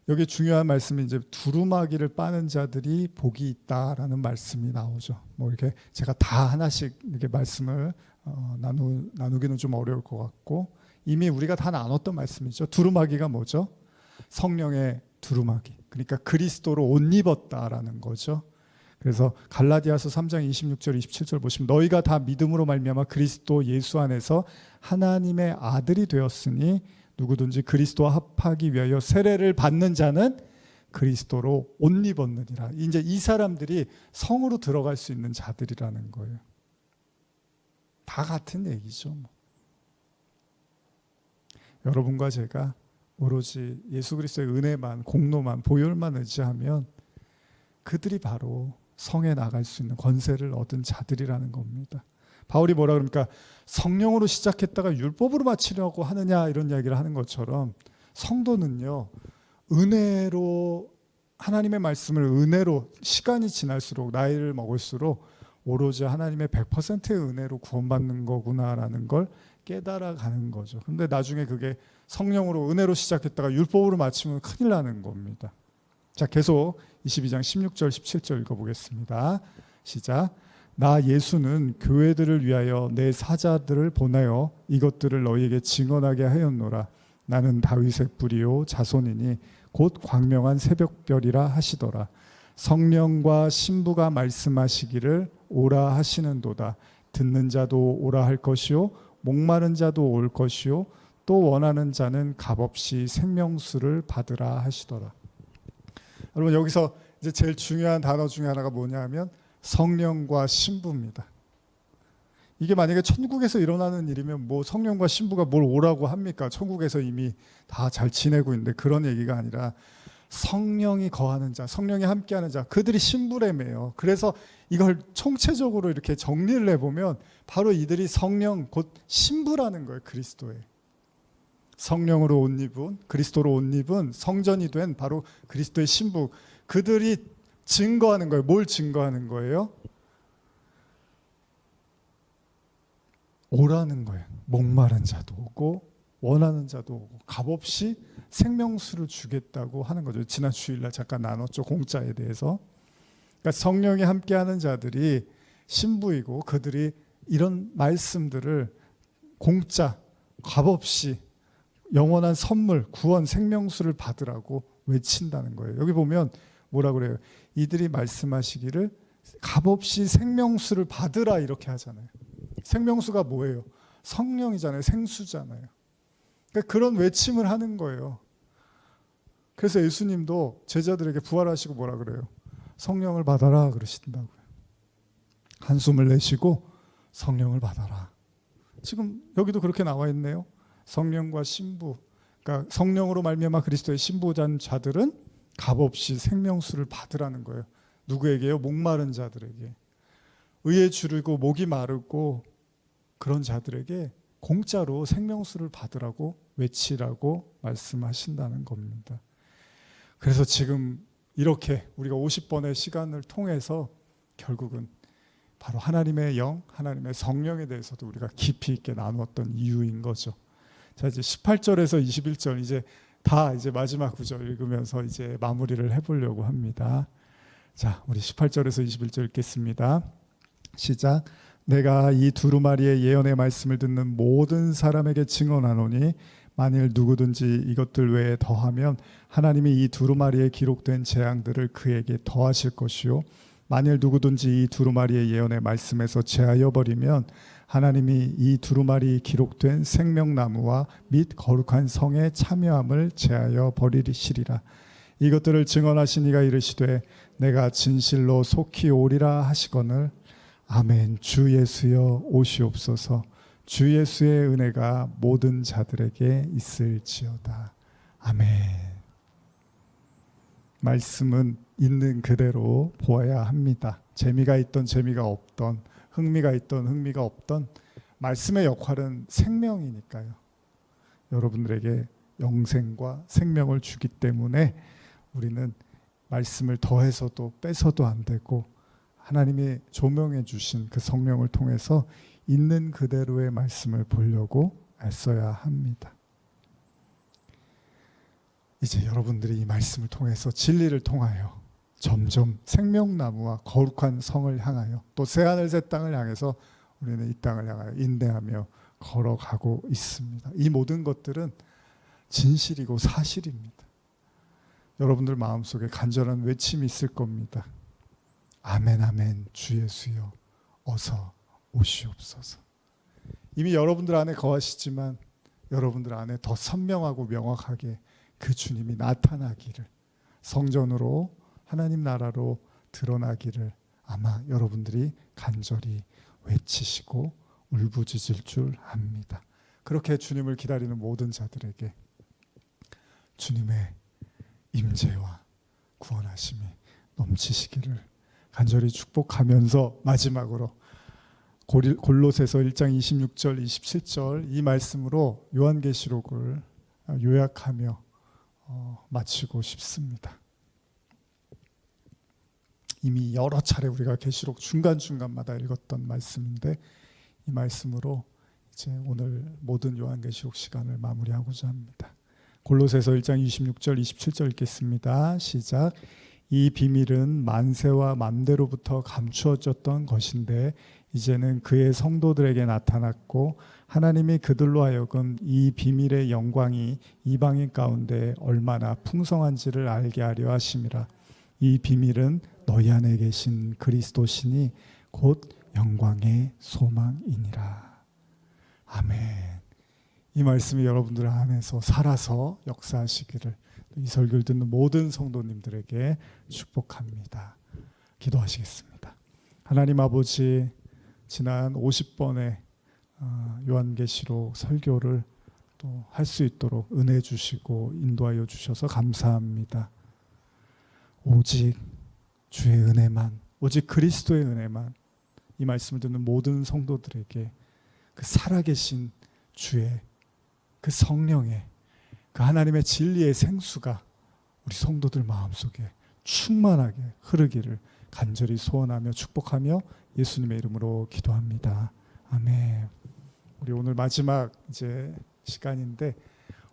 여기 중요한 말씀이 이제 두루마기를 빠는 자들이 복이 있다라는 말씀이 나오죠. 뭐 이렇게 제가 다 하나씩 이렇게 말씀을 나누기는 좀 어려울 것 같고 이미 우리가 다 나눴던 말씀이죠. 두루마기가 뭐죠? 성령의 두루마기. 그러니까 그리스도로 옷 입었다라는 거죠. 그래서 갈라디아서 3장 26절 27절 보시면 너희가 다 믿음으로 말미암아 그리스도 예수 안에서 하나님의 아들이 되었으니 누구든지 그리스도와 합하기 위하여 세례를 받는 자는 그리스도로 옷 입었느니라. 이제 이 사람들이 성으로 들어갈 수 있는 자들이라는 거예요. 다 같은 얘기죠. 뭐. 여러분과 제가 오로지 예수 그리스도의 은혜만, 공로만, 보혈만 의지하면 그들이 바로 성에 나갈 수 있는 권세를 얻은 자들이라는 겁니다. 바울이 뭐라 그럽니까? 성령으로 시작했다가 율법으로 마치려고 하느냐 이런 이야기를 하는 것처럼 성도는요 은혜로 하나님의 말씀을 은혜로 시간이 지날수록 나이를 먹을수록 오로지 하나님의 100%의 은혜로 구원받는 거구나라는 걸 깨달아가는 거죠. 그런데 나중에 그게 성령으로 은혜로 시작했다가 율법으로 마치면 큰일 나는 겁니다. 자, 계속 22장 16절 17절 읽어보겠습니다. 시작. 나 예수는 교회들을 위하여 내 사자들을 보내어 이것들을 너희에게 증언하게 하였노라. 나는 다윗의 뿌리요 자손이니 곧 광명한 새벽별이라 하시더라. 성령과 신부가 말씀하시기를 오라 하시는도다. 듣는 자도 오라 할 것이요 목마른 자도 올 것이요 또 원하는 자는 값없이 생명수를 받으라 하시더라. 여러분 여기서 이제 제일 중요한 단어 중에 하나가 뭐냐면 성령과 신부입니다. 이게 만약에 천국에서 일어나는 일이면 뭐 성령과 신부가 뭘 오라고 합니까? 천국에서 이미 다 잘 지내고 있는데 그런 얘기가 아니라 성령이 거하는 자, 성령이 함께하는 자, 그들이 신부래매요. 그래서 이걸 총체적으로 이렇게 정리를 해보면 바로 이들이 성령 곧 신부라는 거예요. 그리스도의 성령으로 옷 입은, 그리스도로 옷 입은 성전이 된 바로 그리스도의 신부, 그들이 증거하는 거예요. 뭘 증거하는 거예요? 오라는 거예요. 목마른 자도 오고 원하는 자도 오고 값없이 생명수를 주겠다고 하는 거죠. 지난 주일날 잠깐 나눴죠. 공짜에 대해서. 그러니까 성령이 함께하는 자들이 신부이고 그들이 이런 말씀들을 공짜 값없이 영원한 선물, 구원, 생명수를 받으라고 외친다는 거예요. 여기 보면 뭐라 그래요? 이들이 말씀하시기를 값없이 생명수를 받으라 이렇게 하잖아요. 생명수가 뭐예요? 성령이잖아요. 생수잖아요. 그러니까 그런 외침을 하는 거예요. 그래서 예수님도 제자들에게 부활하시고 뭐라 그래요? 성령을 받아라 그러신다고요. 한숨을 내쉬고 성령을 받아라. 지금 여기도 그렇게 나와 있네요. 성령과 신부, 그러니까 성령으로 말미암아 그리스도의 신부된 자들은 값없이 생명수를 받으라는 거예요. 누구에게요? 목마른 자들에게. 의에 주르고 목이 마르고 그런 자들에게 공짜로 생명수를 받으라고 외치라고 말씀하신다는 겁니다. 그래서 지금 이렇게 우리가 50번의 시간을 통해서 결국은 바로 하나님의 영, 하나님의 성령에 대해서도 우리가 깊이 있게 나누었던 이유인 거죠. 자, 이제 18절에서 21절 이제 마지막 구절 읽으면서 이제 마무리를 해보려고 합니다. 자, 우리 18절에서 21절 읽겠습니다. 시작. 내가 이 두루마리의 예언의 말씀을 듣는 모든 사람에게 증언하노니 만일 누구든지 이것들 외에 더하면 하나님이 이 두루마리에 기록된 재앙들을 그에게 더하실 것이요 만일 누구든지 이 두루마리의 예언의 말씀에서 제하여 버리면 하나님이 이 두루마리 기록된 생명나무와 및 거룩한 성의 참여함을 제하여 버리시리라. 이것들을 증언하신 이가 이르시되 내가 진실로 속히 오리라 하시거늘 아멘. 주 예수여 오시옵소서. 주 예수의 은혜가 모든 자들에게 있을지어다. 아멘. 말씀은 있는 그대로 보아야 합니다. 재미가 있던 재미가 없던, 흥미가 있던 흥미가 없던 말씀의 역할은 생명이니까요. 여러분들에게 영생과 생명을 주기 때문에 우리는 말씀을 더해서도 빼서도 안 되고 하나님이 조명해 주신 그 성령을 통해서 있는 그대로의 말씀을 보려고 애써야 합니다. 이제 여러분들이 이 말씀을 통해서 진리를 통하여 점점 생명나무와 거룩한 성을 향하여 또 새하늘 새 땅을 향해서 우리는 이 땅을 향하여 인내하며 걸어가고 있습니다. 이 모든 것들은 진실이고 사실입니다. 여러분들 마음속에 간절한 외침이 있을 겁니다. 아멘 아멘 주 예수여 어서 오시옵소서. 이미 여러분들 안에 거하시지만 여러분들 안에 더 선명하고 명확하게 그 주님이 나타나기를, 성전으로 하나님 나라로 드러나기를 아마 여러분들이 간절히 외치시고 울부짖을 줄 압니다. 그렇게 주님을 기다리는 모든 자들에게 주님의 임재와 구원하심이 넘치시기를 간절히 축복하면서 마지막으로 골로새서 1장 26절 27절 이 말씀으로 요한계시록을 요약하며 마치고 싶습니다. 이미 여러 차례 우리가 계시록 중간중간마다 읽었던 말씀인데 이 말씀으로 이제 오늘 모든 요한계시록 시간을 마무리하고자 합니다. 골로새서 1장 26절 27절 읽겠습니다. 시작. 이 비밀은 만세와 만대로부터 감추어졌던 것인데 이제는 그의 성도들에게 나타났고 하나님이 그들로 하여금 이 비밀의 영광이 이방인 가운데 얼마나 풍성한지를 알게 하려 하심이라. 이 비밀은 너희 안에 계신 그리스도시니 곧 영광의 소망이니라. 아멘. 이 말씀이 여러분들 안에서 살아서 역사하시기를 이 설교를 듣는 모든 성도님들에게 축복합니다. 기도하시겠습니다. 하나님 아버지, 지난 50번의 요한계시록 설교를 또 할 수 있도록 은혜 주시고 인도하여 주셔서 감사합니다. 오직 주의 은혜만, 오직 그리스도의 은혜만 이 말씀을 듣는 모든 성도들에게 그 살아계신 주의 그 성령의 그 하나님의 진리의 생수가 우리 성도들 마음속에 충만하게 흐르기를 간절히 소원하며 축복하며 예수님의 이름으로 기도합니다. 아멘. 우리 오늘 마지막 이제 시간인데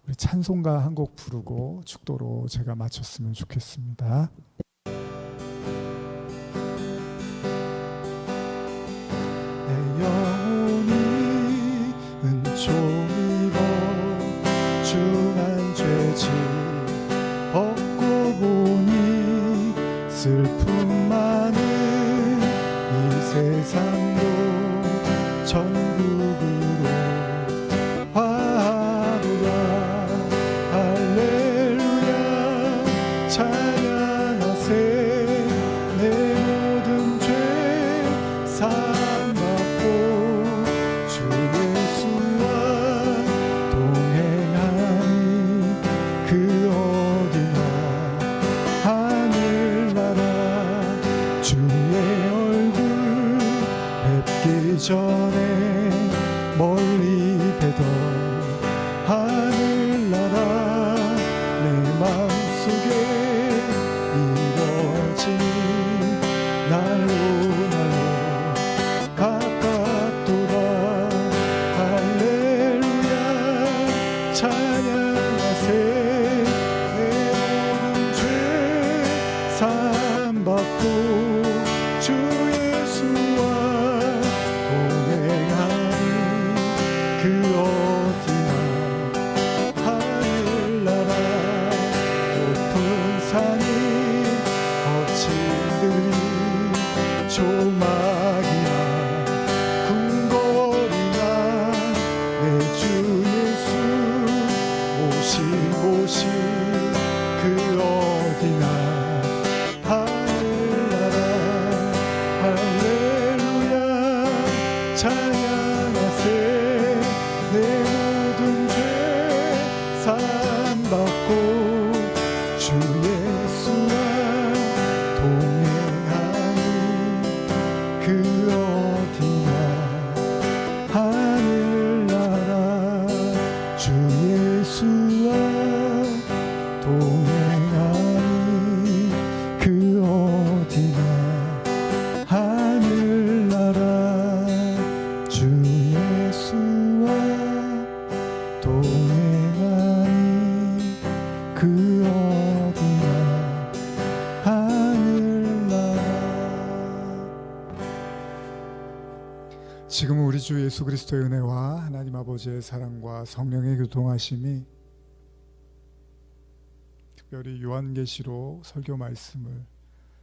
우리 찬송가 한 곡 부르고 축도로 제가 마쳤으면 좋겠습니다. 내 영혼이 은총 입어 중한 죄짐 벗고 보니 슬픔 많은 이 세상도 천국으로 화하노라. 할렐루야 찬양하세. 내 모든 죄 사함받고 주 예수와 동행하니 그 어디나 하늘나라. 주의 얼굴 뵙기 전에 멀리 뵈던 하늘나라. 내 마음속에 이루어지니 날로 가깝도다. 할렐루야 찬양하세. 내 모든 죄 사함받고 주 예수와 동행하니 그 어디나 하늘나라. 높은 산이 거친 들이 조막이나 궁궐이나 내 주 예수 모시 그 어디나 하늘나라. 할렐루야 찬양하세. 내 모든 죄 사함받고 주 예수와 동행하니 그 어디나 하늘나라. 주 예수와 동행하니 그 어디나 하늘나라. 주 예수와 동행하니 그 어디나 하늘나라. 지금 우리 주 예수 그리스도의 은혜와 하나님 아버지의 사랑과 성령의 교통하심이 특별히 요한계시록 설교 말씀을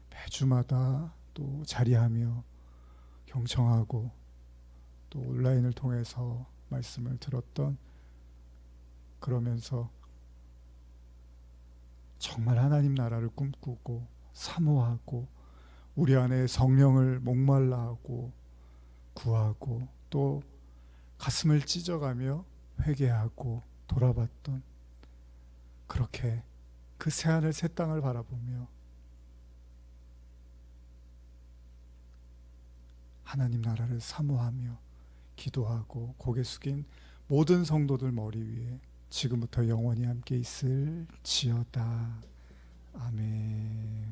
매주마다 또 자리하며 경청하고 또 온라인을 통해서 말씀을 들었던, 그러면서 정말 하나님 나라를 꿈꾸고 사모하고 우리 안에 성령을 목말라하고 구하고 또 가슴을 찢어가며 회개하고 돌아봤던, 그렇게 그 새하늘 새 땅을 바라보며 하나님 나라를 사모하며 기도하고 고개 숙인 모든 성도들 머리 위에 지금부터 영원히 함께 있을지어다. 아멘.